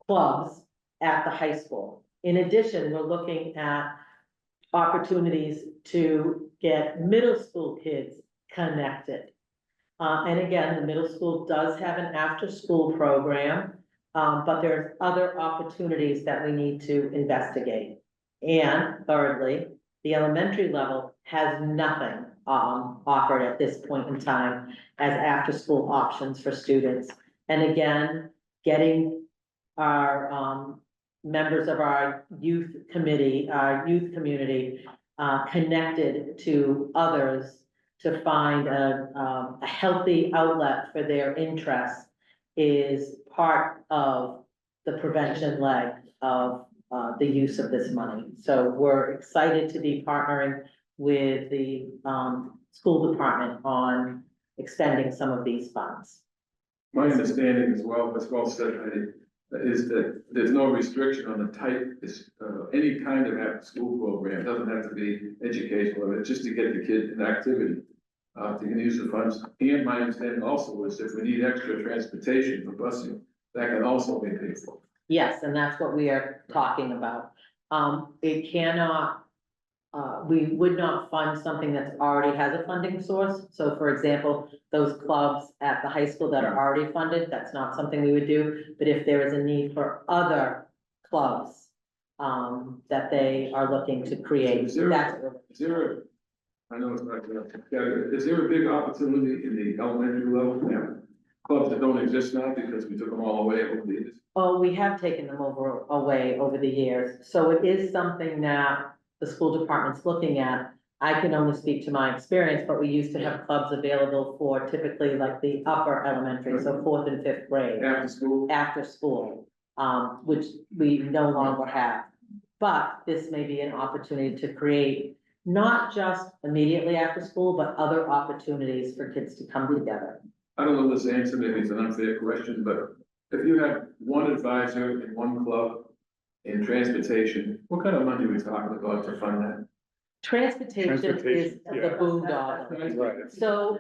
[SPEAKER 1] clubs at the high school. In addition, we're looking at opportunities to get middle school kids connected. And again, the middle school does have an after-school program, but there's other opportunities that we need to investigate. And thirdly, the elementary level has nothing offered at this point in time as after-school options for students. And again, getting our members of our youth committee, our youth community, connected to others to find a healthy outlet for their interests is part of the prevention leg of the use of this money. So we're excited to be partnering with the school department on extending some of these funds.
[SPEAKER 9] My understanding as well, as well said, is that there's no restriction on the type, any kind of after-school program, doesn't have to be educational, it's just to get the kid an activity, to use the funds. And my understanding also is if we need extra transportation for busing, that can also be paid for.
[SPEAKER 1] Yes, and that's what we are talking about. It cannot, we would not fund something that already has a funding source. So for example, those clubs at the high school that are already funded, that's not something we would do. But if there is a need for other clubs, that they are looking to create,
[SPEAKER 9] Is there-
[SPEAKER 1] that's.
[SPEAKER 9] I know it's not gonna, is there a big opportunity in the elementary level to have clubs that don't exist now because we took them all away over the years?
[SPEAKER 1] Oh, we have taken them away over the years. So it is something that the school department's looking at. I can only speak to my experience, but we used to have clubs available for typically like the upper elementary, so 4th and 5th grade. After school, which we no longer have. But this may be an opportunity to create not just immediately after school, but other opportunities for kids to come together.
[SPEAKER 9] I don't know this answer, maybe it's an unfair question, but if you have one advisor in one club in transportation, what kind of money are we talking about to fund that?
[SPEAKER 1] Transportation is
[SPEAKER 10] Transportation,
[SPEAKER 1] the
[SPEAKER 10] yeah.
[SPEAKER 1] boondoggle.
[SPEAKER 10] Right.
[SPEAKER 1] So,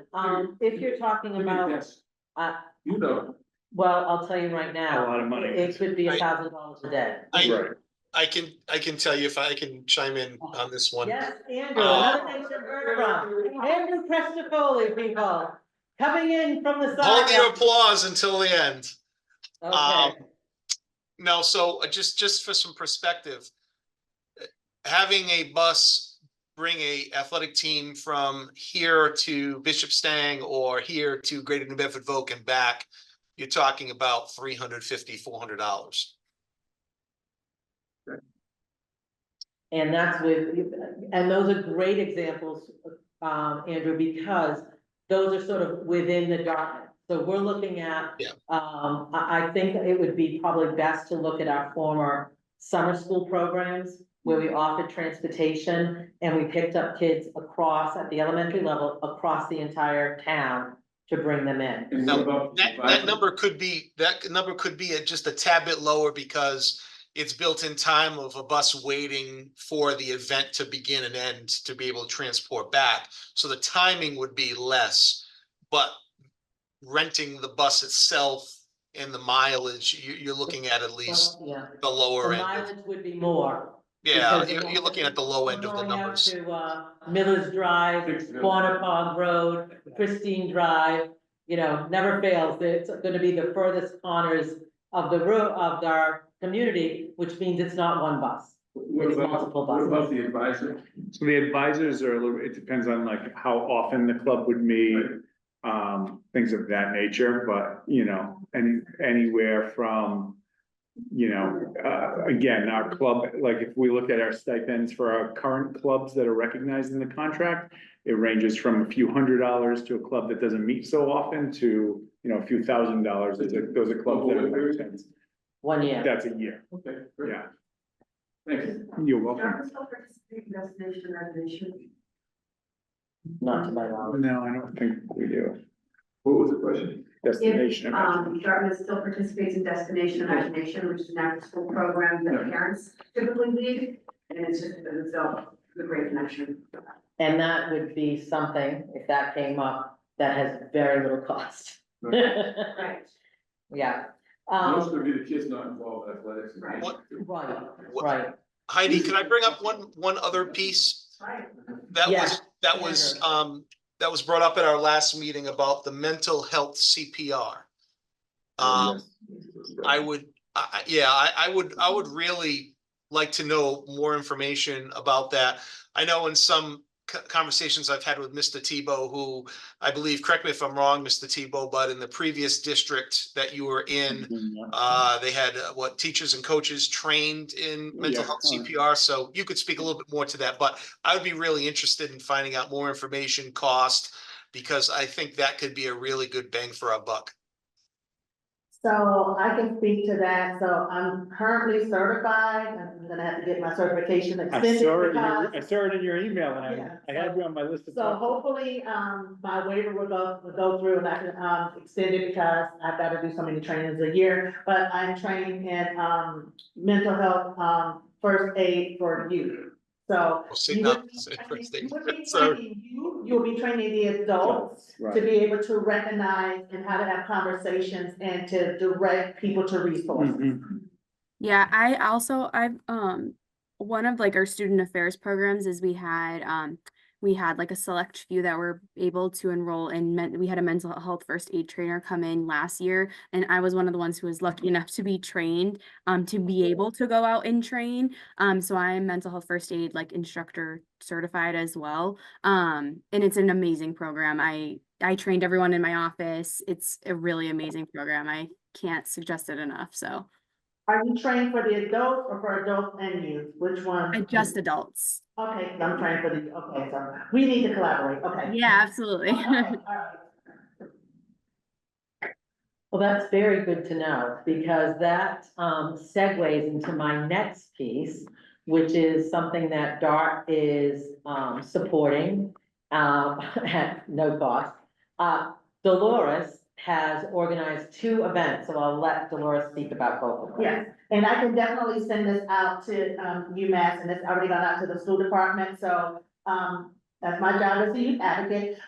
[SPEAKER 1] if you're talking about,
[SPEAKER 9] Yes.
[SPEAKER 1] uh,
[SPEAKER 9] You know,
[SPEAKER 1] well, I'll tell you right now.
[SPEAKER 10] A lot of money.
[SPEAKER 1] It could be $1,000 a day.
[SPEAKER 10] Right.
[SPEAKER 11] I can tell you if I can chime in on this one.
[SPEAKER 1] Yes, Andrew, another name to heard from. Andrew Cristofoli, people, coming in from the side.
[SPEAKER 11] Hold your applause until the end.
[SPEAKER 1] Okay,
[SPEAKER 11] No, so just for some perspective, having a bus bring a athletic team from here to Bishop Stang or here to Greater New Bedford Voc and back, you're talking about $350, $400.
[SPEAKER 1] and that's with, and those are great examples, Andrew, because those are sort of within the Dartmouth. So we're looking at,
[SPEAKER 11] Yeah.
[SPEAKER 1] I think it would be probably best to look at our former summer school programs where we offered transportation and we picked up kids across at the elementary level, across the entire town to bring them in.
[SPEAKER 9] and
[SPEAKER 11] Now,
[SPEAKER 9] what about
[SPEAKER 11] that number could be at just a tad bit lower because it's built in time of a bus waiting for the event to begin and end to be able to transport back. So the timing would be less, but renting the bus itself and the mileage, you're looking at least
[SPEAKER 1] Yeah,
[SPEAKER 11] the lower
[SPEAKER 1] the
[SPEAKER 11] end.
[SPEAKER 1] mileage would be more.
[SPEAKER 11] Yeah,
[SPEAKER 1] because
[SPEAKER 11] you're looking at the low end of the
[SPEAKER 1] we're going out
[SPEAKER 11] numbers.
[SPEAKER 1] to, Miller's Drive, Quanapog Road, Christine Drive, you know, never fails. It's gonna be the furthest corners of the route of our community, which means it's not one bus. It's multiple
[SPEAKER 9] What about
[SPEAKER 1] buses.
[SPEAKER 9] the advisor?
[SPEAKER 10] So the advisors are a little, it depends on like how often the club would meet. things of that nature, but, you know, anywhere from, you know, again, our club, like if we look at our stipends for our current clubs that are recognized in the contract, it ranges from a few $100s to a club that doesn't meet so often to, you know, a few $1,000s. Those are clubs that are like 10s.
[SPEAKER 1] 1 year.
[SPEAKER 10] That's a year,
[SPEAKER 9] Okay, great.
[SPEAKER 10] yeah.
[SPEAKER 9] Thank you.
[SPEAKER 10] You're welcome.
[SPEAKER 8] Dartmouth still participate in destination renovation.
[SPEAKER 1] Not to my knowledge.
[SPEAKER 10] No, I don't think we do.
[SPEAKER 9] What was the question?
[SPEAKER 10] Destination.
[SPEAKER 8] If, Dartmouth still participates in Destination Imagination, which is an after-school program that parents typically lead, and it's just, it's a great connection.
[SPEAKER 1] And that would be something, if that came up, that has very little cost.
[SPEAKER 8] Right.
[SPEAKER 1] Yeah.
[SPEAKER 9] Most would be the kids not involved in athletics.
[SPEAKER 8] Right.
[SPEAKER 11] What-
[SPEAKER 1] Right.
[SPEAKER 11] Heidi, can I bring up one other piece?
[SPEAKER 8] Right.
[SPEAKER 11] That was brought up at our last meeting about the mental health CPR. I would really like to know more information about that. I know in some conversations I've had with Mr. Tebow, who I believe, correct me if I'm wrong, Mr. Tebow, but in the previous district that you were in, they had teachers and coaches trained in mental health CPR. So you could speak a little bit more to that, but I would be really interested in finding out more information, cost, because I think that could be a really good bang for our buck.
[SPEAKER 2] So I can speak to that. So I'm currently certified. I'm gonna have to get my certification
[SPEAKER 10] I
[SPEAKER 2] extended
[SPEAKER 10] saw it,
[SPEAKER 2] because.
[SPEAKER 10] I saw it in your email and
[SPEAKER 2] Yeah,
[SPEAKER 10] I had you on my list of.
[SPEAKER 2] So hopefully, my waiver will go through and I can, extend it because I've got to do so many trainings a year. But I'm trained in, mental health, first aid for youth. So you would be training you'll be training the adults
[SPEAKER 10] Right.
[SPEAKER 2] to be able to recognize and how to have conversations and to direct people to resources.
[SPEAKER 7] Yeah, I've one of like our student affairs programs is we had like a select few that were able to enroll in we had a mental health first aid trainer come in last year, and I was one of the ones who was lucky enough to be trained to be able to go out and train. So I'm mental health first aid like instructor certified as well. And it's an amazing program. I trained everyone in my office. It's a really amazing program. I can't suggest it enough. So
[SPEAKER 2] Are you trained for the adults or for adults and youth? Which one?
[SPEAKER 7] just adults.
[SPEAKER 2] Okay, I'm trained for the, okay, so we need to collaborate, okay.
[SPEAKER 7] Yeah, absolutely.
[SPEAKER 2] Okay, all right.
[SPEAKER 1] Well, that's very good to know, because that segues into my next piece, which is something that DAART is supporting at no cost. Dolores has organized 2 events, so I'll let Dolores speak about both of them.
[SPEAKER 2] Yes, and I can definitely send this out to UMass, and it's already gone out to the school department, so that's my job as a youth advocate.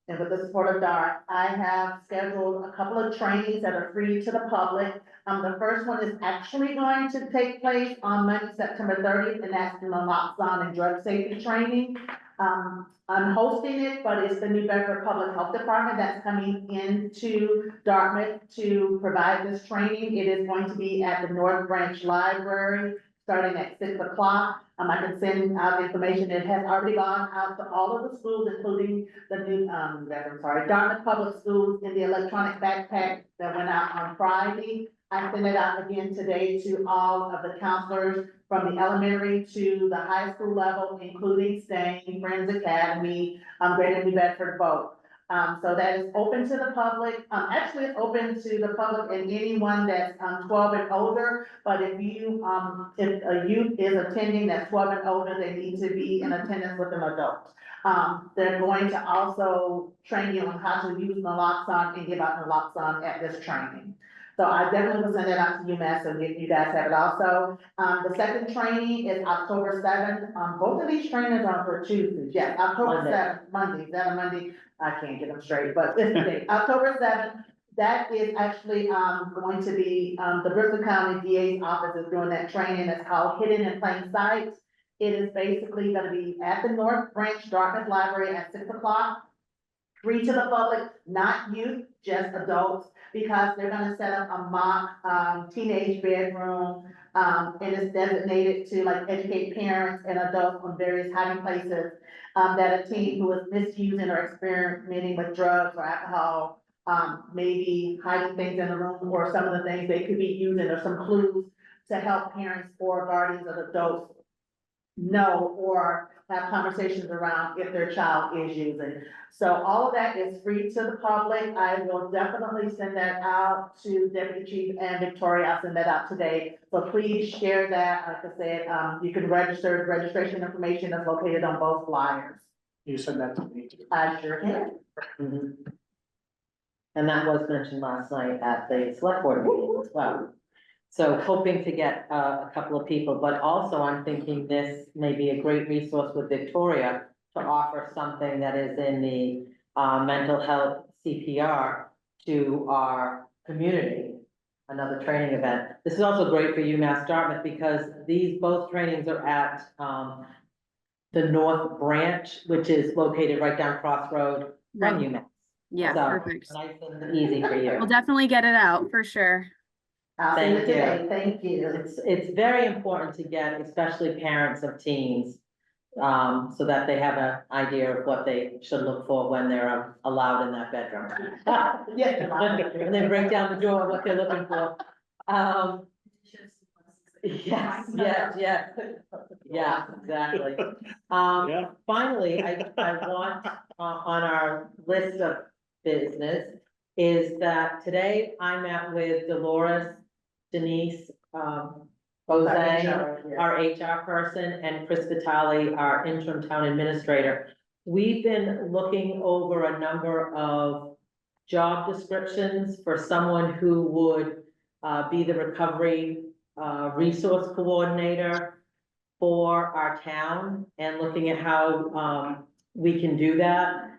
[SPEAKER 2] And with the support of DAART, I have scheduled a couple of trainings that are free to the public. The first one is actually going to take place on Monday, September 30th, and that's the naloxone and drug safety training. I'm hosting it, but it's the New Bedford Public Health Department that's coming into Dartmouth to provide this training. It is going to be at the North Branch Library, starting at 6 o'clock. I can send out information. It has already gone out to all of the schools, including the new, Dartmouth Public Schools, in the electronic backpack that went out on Friday. I sent it out again today to all of the counselors from the elementary to the high school level, including Stain, Friends Academy, Greater New Bedford both. So that is open to the public. Actually, it's open to the public and anyone that's 12 and older. But if if a youth is attending that's 12 and older, they need to be in attendance with an adult. They're going to also train you on how to use naloxone and give out naloxone at this training. So I definitely will send it out to UMass, so you guys have it also. The second training is October 7th. Both of these trainings are for Tuesdays. Yes, October 7th, Monday. Is that a Monday? I can't get them straight, but it's the date. October 7th. That is actually going to be the Bristol County DA's office is doing that training. It's called Hidden in Plain Sight. It is basically going to be at the North Branch Dartmouth Library at 6 o'clock. Free to the public, not youth, just adults, because they're gonna set up a mock teenage bedroom It is designated to like educate parents and adults on various hiding places. That a teen who is misusing or experimenting with drugs or alcohol, maybe hiding things in the room or some of the things they could be using or some clues to help parents or guardians of adults know or have conversations around if their child is using. So all of that is free to the public. I will definitely send that out to Deputy Chief and Victoria. I'll send that out today. So please share that. Like I said, you can register. Registration information is located on both flyers.
[SPEAKER 4] You said that to me too.
[SPEAKER 2] I sure can.
[SPEAKER 1] Mhm. And that was mentioned last night at the select board meeting as well. So hoping to get a couple of people, but also I'm thinking this may be a great resource with Victoria to offer something that is in the mental health CPR to our community, another training event. This is also great for UMass Dartmouth because these both trainings are at the North Branch, which is located right down Cross Road from
[SPEAKER 7] Right.
[SPEAKER 1] UMass.
[SPEAKER 7] Yeah,
[SPEAKER 1] So,
[SPEAKER 7] perfect.
[SPEAKER 1] nice and easy for you.
[SPEAKER 7] We'll definitely get it out for sure.
[SPEAKER 2] I'll send it
[SPEAKER 1] Thank
[SPEAKER 2] today. Thank you.
[SPEAKER 1] It's very important to get, especially parents of teens, so that they have an idea of what they should look for when they're allowed in that bedroom.
[SPEAKER 2] Yes.
[SPEAKER 1] When they break down the door, what they're looking for. Yes, yeah, exactly.
[SPEAKER 4] Yeah.
[SPEAKER 1] Finally, I want, on our list of business, is that today I met with Dolores, Denise, Bozang, our HR person, and Chris Vitale, our interim town administrator. We've been looking over a number of job descriptions for someone who would be the recovery resource coordinator for our town and looking at how we can do that.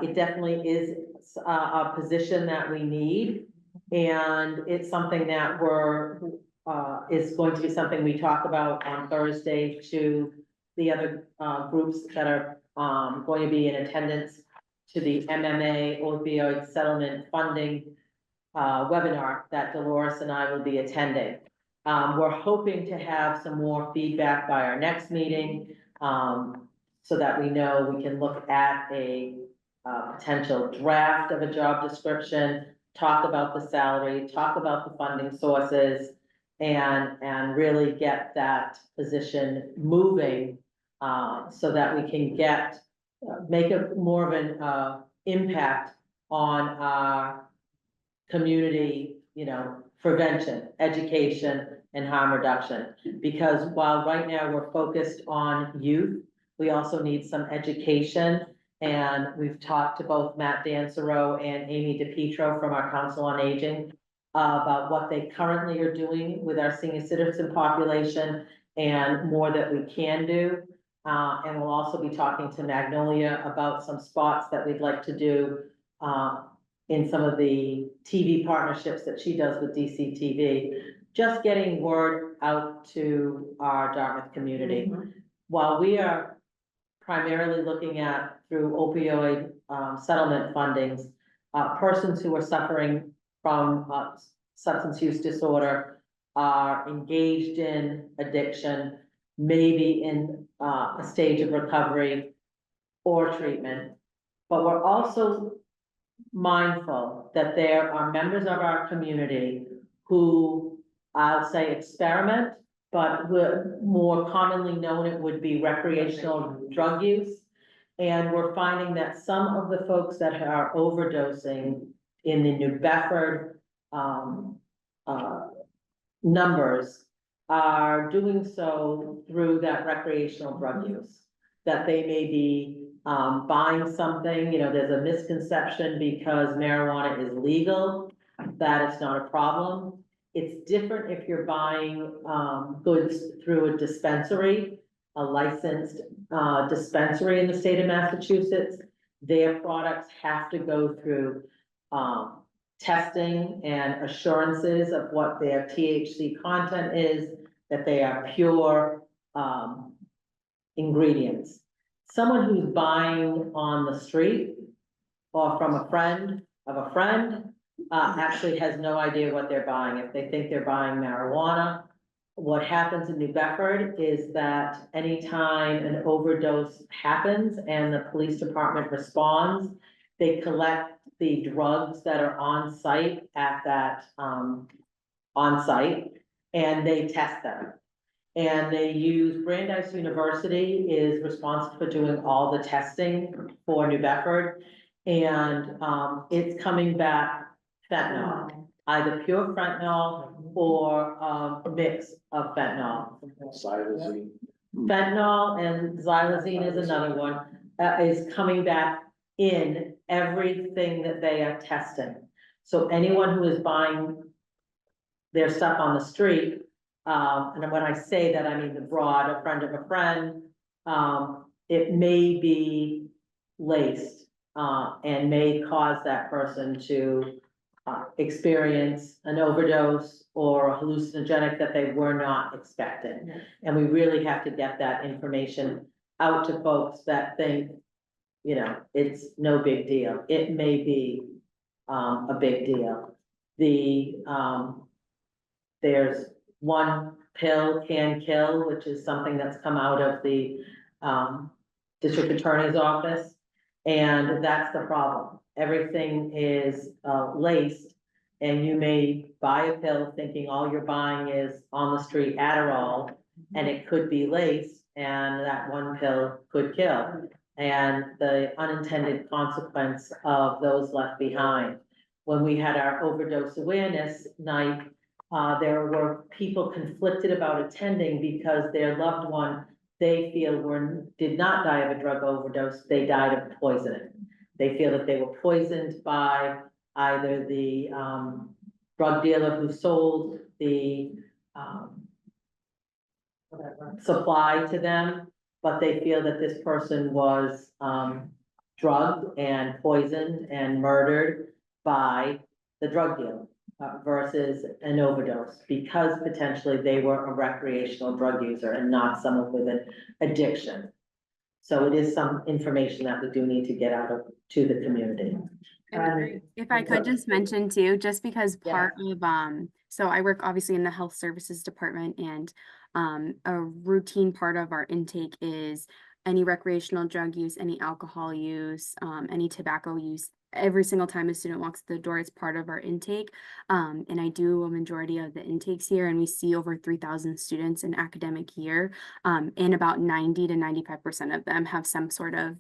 [SPEAKER 1] It definitely is a position that we need. And it's something that is going to be something we talk about on Thursday to the other groups that are going to be in attendance to the MMA opioid settlement funding webinar that Dolores and I will be attending. We're hoping to have some more feedback by our next meeting, so that we know we can look at a potential draft of a job description, talk about the salary, talk about the funding sources, and really get that position moving, so that we can make a more of an impact on our community, prevention, education, and harm reduction. Because while right now we're focused on youth, we also need some education. And we've talked to both Matt Dansereau and Amy DePietro from our Council on Aging about what they currently are doing with our senior citizen population and more that we can do. And we'll also be talking to Magnolia about some spots that we'd like to do in some of the TV partnerships that she does with DCTV, just getting word out to our Dartmouth community. While we are primarily looking at through opioid settlement fundings, persons who are suffering from substance use disorder are engaged in addiction, maybe in a stage of recovery or treatment. But we're also mindful that there are members of our community who, I'll say, experiment, but more commonly known, it would be recreational drug use. And we're finding that some of the folks that are overdosing in the New Bedford numbers are doing so through that recreational drug use, that they may be buying something, there's a misconception because marijuana is legal, that it's not a problem. It's different if you're buying goods through a dispensary, a licensed dispensary in the state of Massachusetts. Their products have to go through testing and assurances of what their THC content is, that they are pure ingredients. Someone who's buying on the street or from a friend of a friend actually has no idea what they're buying. If they think they're buying marijuana what happens in New Bedford is that anytime an overdose happens and the police department responds, they collect the drugs that are on site at that, on site, and they test them. And they use, Brandeis University is responsible for doing all the testing for New Bedford. And, it's coming back fentanyl, either pure fentanyl or a mix of fentanyl.
[SPEAKER 4] Xylazine.
[SPEAKER 1] Fentanyl and xylazine is another one, is coming back in everything that they are testing. So anyone who is buying their stuff on the street, and when I say that, I mean the broad, a friend of a friend, it may be laced, and may cause that person to experience an overdose or a hallucinogenic that they were not expecting. And we really have to get that information out to folks that think, you know, it's no big deal. It may be, a big deal. There's one pill can kill, which is something that's come out of the, district attorney's office. And that's the problem. Everything is, laced, and you may buy a pill thinking all you're buying is on the street Adderall, and it could be laced, and that one pill could kill. And the unintended consequence of those left behind. When we had our overdose awareness night, there were people conflicted about attending because their loved one, they feel did not die of a drug overdose, they died of poisoning. They feel that they were poisoned by either the, drug dealer who sold the, supply to them, but they feel that this person was, drugged and poisoned and murdered by the drug dealer. Versus an overdose, because potentially they were a recreational drug user and not someone with an addiction. So it is some information that we do need to get out to the community.
[SPEAKER 7] And if I could just mention too, just because part of, so I work obviously in the health services department, and a routine part of our intake is any recreational drug use, any alcohol use, any tobacco use. Every single time a student walks through the door, it's part of our intake. And I do a majority of the intakes here, and we see over 3,000 students an academic year. And about 90 to 95% of them have some sort of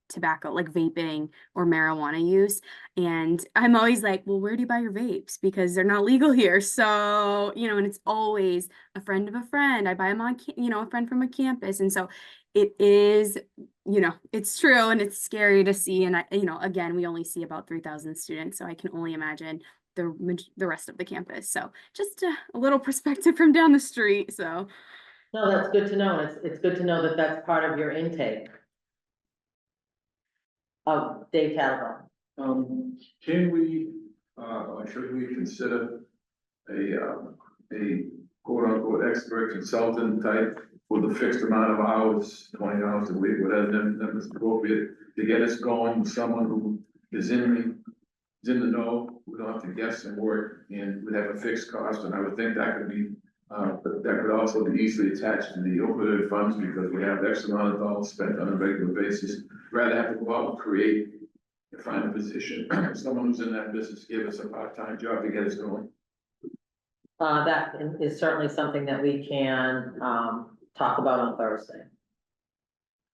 [SPEAKER 7] tobacco, like vaping or marijuana use. And I'm always like, well, where do you buy your vapes? Because they're not legal here. So, you know, and it's always a friend of a friend. I buy them on, you know, a friend from a campus. And so it is, you know, it's true, and it's scary to see. And I, you know, again, we only see about 3,000 students, so I can only imagine the rest of the campus. So just a little perspective from down the street. So
[SPEAKER 1] No, that's good to know. It's good to know that that's part of your intake. Oh, Dave Talbot.
[SPEAKER 9] Can we, or should we consider a quote unquote expert consultant type with a fixed amount of hours, 20 hours a week, whatever, that is appropriate to get us going, someone who is in the know, we don't have to guess and work, and would have a fixed cost, and I would think that could be, but that could also be easily attached to the opioid funds, because we have X amount of dollars spent on a regular basis. Rather have to go out and create and find a position, someone who's in that business, give us a part-time job to get us going.
[SPEAKER 1] That is certainly something that we can, talk about on Thursday.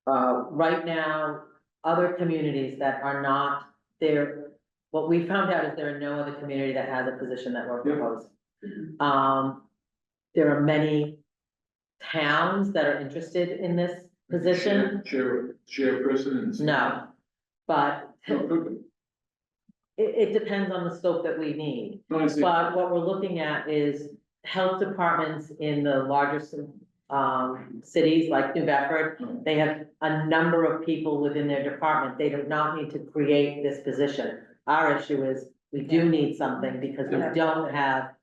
[SPEAKER 1] Right now, other communities that are not there, what we found out is there are no other community that has a position that we're proposing. There are many towns that are interested in this position.
[SPEAKER 9] Chairperson and.
[SPEAKER 1] No, but
[SPEAKER 9] No, could
[SPEAKER 1] it depends on the scope that we need.
[SPEAKER 9] be. No, I see.
[SPEAKER 1] But what we're looking at is health departments in the larger cities like New Bedford. They have a number of people within their department. They do not need to create this position. Our issue is we do need something because we don't have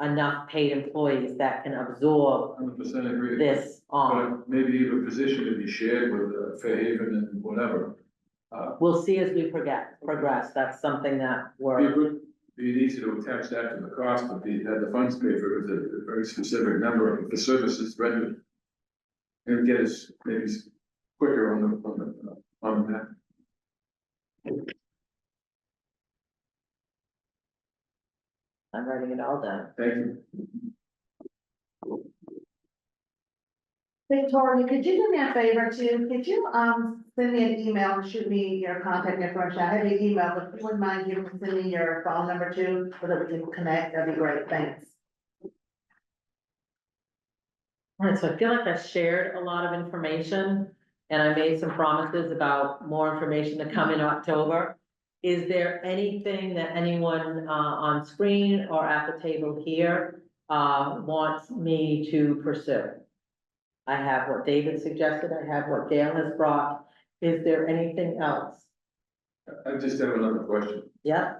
[SPEAKER 1] enough paid employees that can absorb
[SPEAKER 9] 100% agree.
[SPEAKER 1] this on.
[SPEAKER 9] But maybe even a position to be shared with Fairhaven and whatever.
[SPEAKER 1] We'll see as we progress. That's something that
[SPEAKER 9] Be a
[SPEAKER 1] we're,
[SPEAKER 9] good, be easy to attach that to the cost, but the funds pay for it with a very specific number of the services rendered. And get us maybe quicker on that.
[SPEAKER 1] I'm writing it all down.
[SPEAKER 9] Thank you.
[SPEAKER 2] Victoria, could you do me a favor too? Could you, send me an email and shoot me your contact information? I have your email, but if you wouldn't mind send me your phone number too, so that we can connect, that'd be great, thanks.
[SPEAKER 1] All right, so I feel like I shared a lot of information and I made some promises about more information to come in October. Is there anything that anyone on screen or at the table here wants me to pursue? I have what David suggested, I have what Gail has brought. Is there anything else?
[SPEAKER 9] I just have another question.
[SPEAKER 1] Yeah,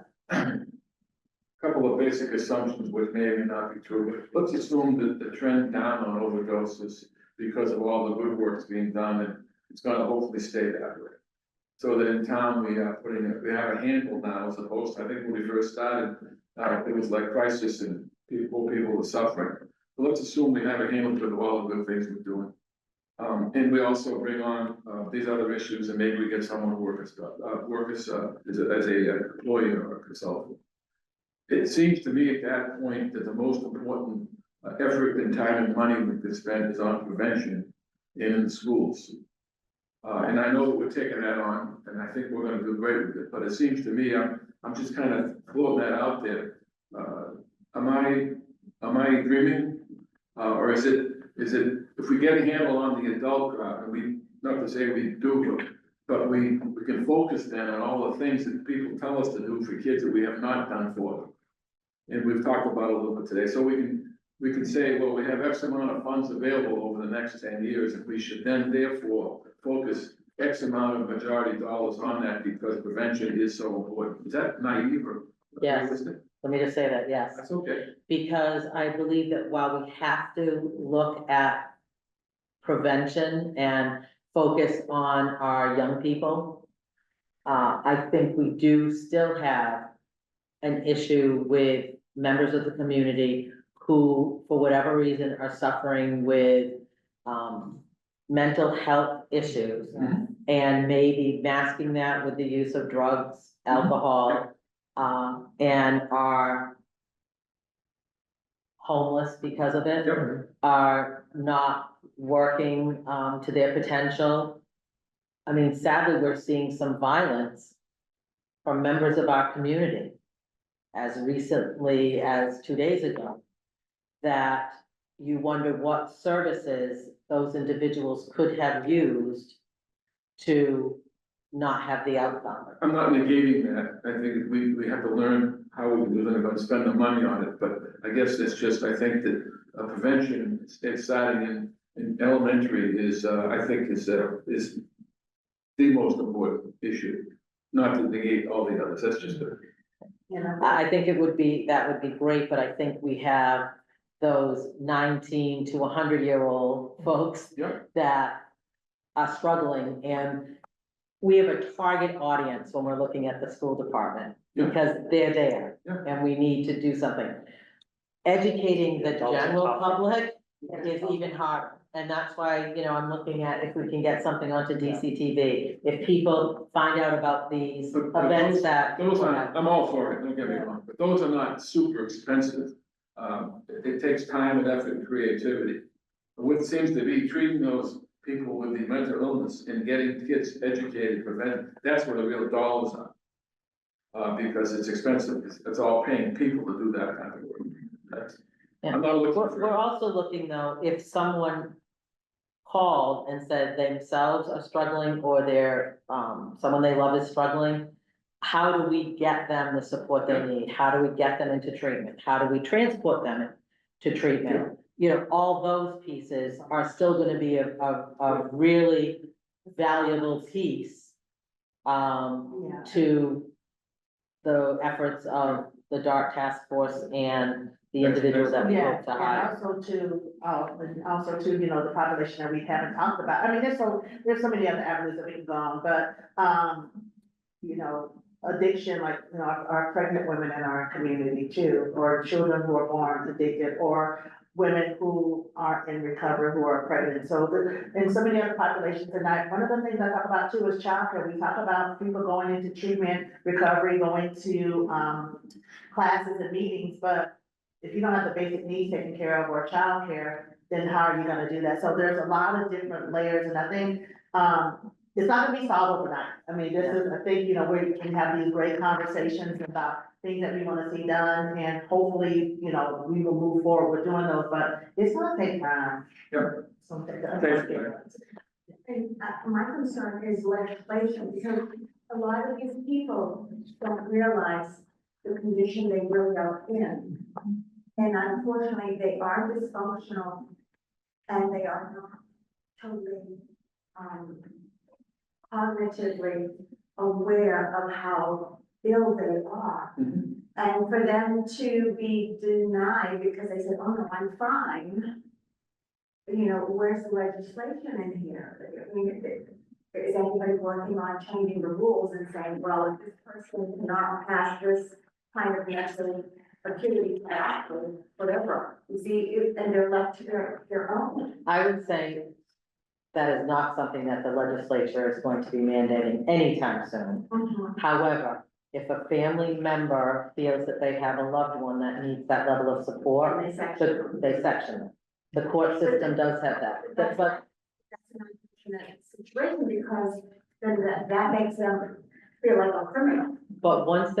[SPEAKER 9] Couple of basic assumptions which may or may not be true, but let's assume that the trend down on overdoses because of all the good work that's being done, and it's gonna hopefully stay that way. So that in town, we have a handle now, as opposed to, I think when we first started, it was like crisis and people were suffering. But let's assume we have a handle with all the good things we're doing. And we also bring on, these other issues, and maybe we get someone to work as a employee or a consultant. It seems to me at that point that the most important effort and time and money we could spend is on prevention in the schools. And I know that we're taking that on, and I think we're gonna do great with it, but it seems to me, I'm just kind of floating that out there. Am I dreaming? Or is it, if we get a handle on the adult crowd, and we, not to say we do, but we can focus then on all the things that people tell us to do for kids that we have not done for them. And we've talked about it a little bit today, so we can say, well, we have X amount of funds available over the next 10 years, and we should then therefore focus X amount of majority dollars on that because prevention is so important. Is that naive or?
[SPEAKER 1] Yes.
[SPEAKER 9] realistic?
[SPEAKER 1] let me just say that, yes.
[SPEAKER 9] That's okay.
[SPEAKER 1] Because I believe that while we have to look at prevention and focus on our young people, I think we do still have an issue with members of the community who, for whatever reason, are suffering with mental health issues and maybe masking that with the use of drugs, alcohol, and are homeless because of it,
[SPEAKER 9] Yep.
[SPEAKER 1] are not working to their potential. I mean, sadly, we're seeing some violence from members of our community as recently as 2 days ago, that you wonder what services those individuals could have used to not have the outcome.
[SPEAKER 9] I'm not negating that. I think we have to learn how we're going to spend the money on it, but I guess it's just, I think that prevention, starting in elementary is, I think is the most important issue, not to negate all the others. That's just a.
[SPEAKER 2] You know,
[SPEAKER 1] I think that would be great, but I think we have those 19 to 100-year-old folks
[SPEAKER 9] Yeah.
[SPEAKER 1] that are struggling, and we have a target audience when we're looking at the school department,
[SPEAKER 9] Yeah.
[SPEAKER 1] because they're there,
[SPEAKER 9] Yeah.
[SPEAKER 1] and we need to do something. Educating the
[SPEAKER 4] It's also
[SPEAKER 1] general
[SPEAKER 4] tough.
[SPEAKER 1] public is even harder, and that's why, I'm looking at if we can get something onto DCTV. If people find out about these
[SPEAKER 9] But
[SPEAKER 1] events that.
[SPEAKER 9] Those are, I'm all for it, don't get me wrong, but those are not super expensive. It takes time and effort and creativity. But what seems to be treating those people with the mental illness and getting kids educated, that's where the real dollars are. Because it's expensive, it's all paying people to do that kind of work. I'm not looking
[SPEAKER 1] We're
[SPEAKER 9] for.
[SPEAKER 1] also looking though, if someone called and said themselves are struggling or they're, someone they love is struggling, how do we get them the support they need? How do we get them into treatment? How do we transport them to treatment? All those pieces are still gonna be a really valuable piece to the efforts of the DAART task force and the individual that we
[SPEAKER 2] yeah,
[SPEAKER 1] hope to
[SPEAKER 2] and
[SPEAKER 1] hire.
[SPEAKER 2] also to, the population that we haven't talked about. I mean, there's so many other avenues that we can go on, but, addiction, like, you know, our pregnant women in our community too, or children who are born addicted, or women who are in recovery who are pregnant. So and so many other populations tonight, one of the things I talk about too is childcare. We talk about people going into treatment, recovery, going to, classes and meetings, but if you don't have the basic needs taken care of or childcare, then how are you gonna do that? So there's a lot of different layers, and I think, it's not gonna be solved overnight. I mean, this is, I think, you know, we can have these great conversations about things that we wanna see done, and hopefully, you know, we will move forward with doing those, but it's gonna take time.
[SPEAKER 9] Yep.
[SPEAKER 2] Something
[SPEAKER 9] Thanks, Blaine.
[SPEAKER 8] And my concern is legislation, because a lot of these people don't realize the condition they really are in. And unfortunately, they are dysfunctional, and they are not totally, cognitively aware of how ill they are. And for them to be denied because they said, oh no, I'm fine. You know, where's the legislation in here? I mean, is anybody working on changing the rules and saying, well, if this person cannot pass this kind of mental acuity test or whatever, you see, and they're left to their own.
[SPEAKER 1] I would say that is not something that the legislature is going to be mandating anytime soon. However, if a family member feels that they have a loved one that needs that level of support,
[SPEAKER 8] And they section.
[SPEAKER 1] they section it. The court system does have that, but
[SPEAKER 8] That's an unfortunate situation, because then that makes them feel like a criminal.
[SPEAKER 1] But once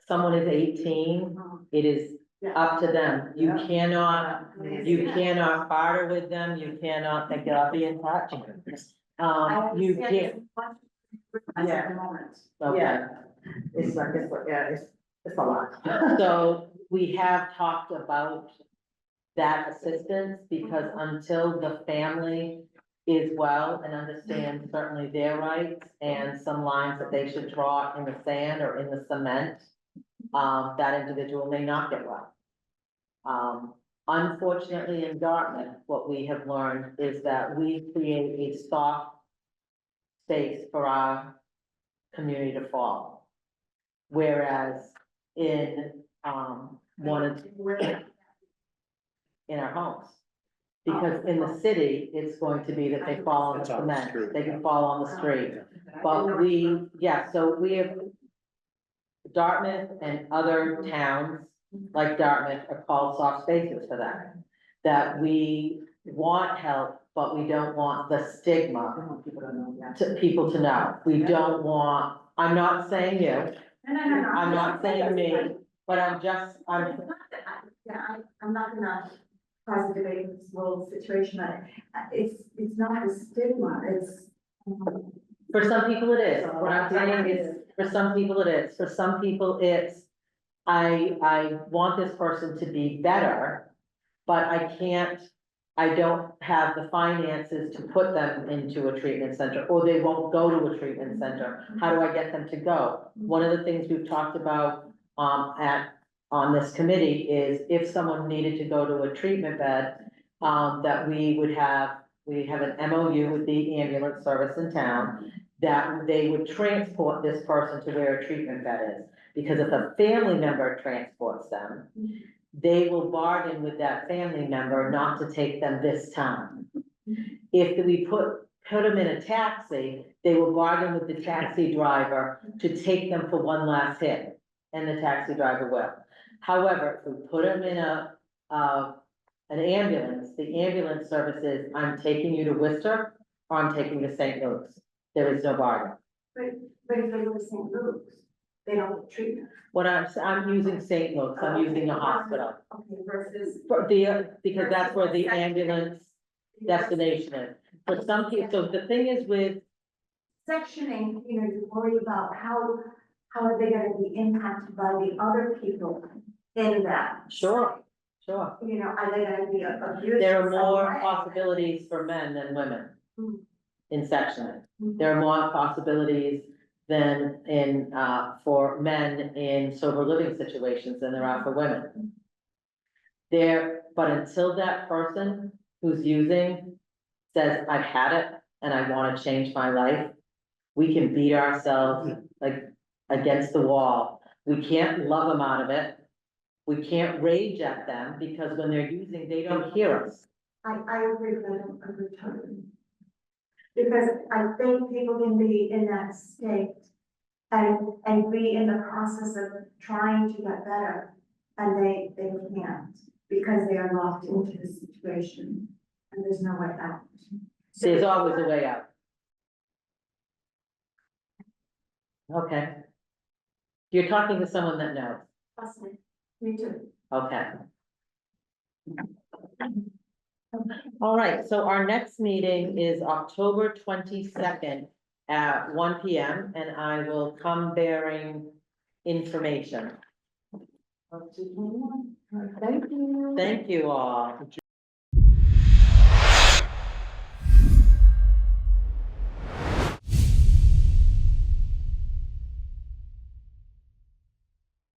[SPEAKER 1] someone is 18, it is up to them. You cannot barter with them, you cannot think I'll be in touch. You can't,
[SPEAKER 8] At the moment.
[SPEAKER 1] okay.
[SPEAKER 2] Yeah. It's like, it's a lot.
[SPEAKER 1] So we have talked about that assistance, because until the family is well and understands certainly their rights and some lines that they should draw in the sand or in the cement, that individual may not get well. Unfortunately, in Dartmouth, what we have learned is that we create a soft space for our community to fall. Whereas in, in our homes. Because in the city, it's going to be that they fall on the
[SPEAKER 4] It's on the
[SPEAKER 1] cement,
[SPEAKER 4] street.
[SPEAKER 1] they can fall on the street. But so we have Dartmouth and other towns like Dartmouth are called soft spaces for that. That we want help, but we don't want the stigma to people to know. We don't want, I'm not saying you,
[SPEAKER 8] No.
[SPEAKER 1] I'm not saying me, but I'm
[SPEAKER 8] I'm not gonna cause a debate in this little situation, but it's not a stigma, it's.
[SPEAKER 1] for some people it is. What I'm saying is, for some people it is. For some people it's, I want this person to be better, but I don't have the finances to put them into a treatment center, or they won't go to a treatment center. How do I get them to go? One of the things we've talked about, on this committee is if someone needed to go to a treatment bed, that we have an MOU with the ambulance service in town, that they would transport this person to where a treatment bed is. Because if a family member transports them, they will bargain with that family member not to take them this time. If we put them in a taxi, they will bargain with the taxi driver to take them for one last hit, and the taxi driver will. However, if we put them in an ambulance, the ambulance service is, I'm taking you to Worcester, or I'm taking you to St. Luke's. There is no bargain.
[SPEAKER 8] But if they go to St. Luke's, they don't get treatment.
[SPEAKER 1] I'm using St. Luke's, I'm using a hospital.
[SPEAKER 8] Okay, versus.
[SPEAKER 1] Because that's where the ambulance destination is. For some people, so the thing is with,
[SPEAKER 8] Sectioning, you know, you worry about how are they gonna be impacted by the other people in that?
[SPEAKER 1] sure.
[SPEAKER 8] You know, are they gonna be abused?
[SPEAKER 1] There are
[SPEAKER 8] in some
[SPEAKER 1] more
[SPEAKER 8] way?
[SPEAKER 1] possibilities for men than women
[SPEAKER 8] Mm.
[SPEAKER 1] in sectioning.
[SPEAKER 8] Mhm.
[SPEAKER 1] There are more possibilities than for men in sober living situations than there are for women. But until that person who's using says, I've had it and I wanna change my life, we can beat ourselves like against the wall. We can't love them out of it. We can't rage at them because when they're using, they don't hear us.
[SPEAKER 8] I agree with that every time. Because I think people can be in that state and be in the process of trying to get better, and they can't, because they are locked into the situation, and there's no way out.
[SPEAKER 1] There's always a way out. Okay. You're talking to someone that knows.
[SPEAKER 8] Trust me, me too.
[SPEAKER 1] Okay. All right, so our next meeting is October 22nd at 1 PM, and I will come bearing information.
[SPEAKER 2] Thank you.
[SPEAKER 1] Thank you all.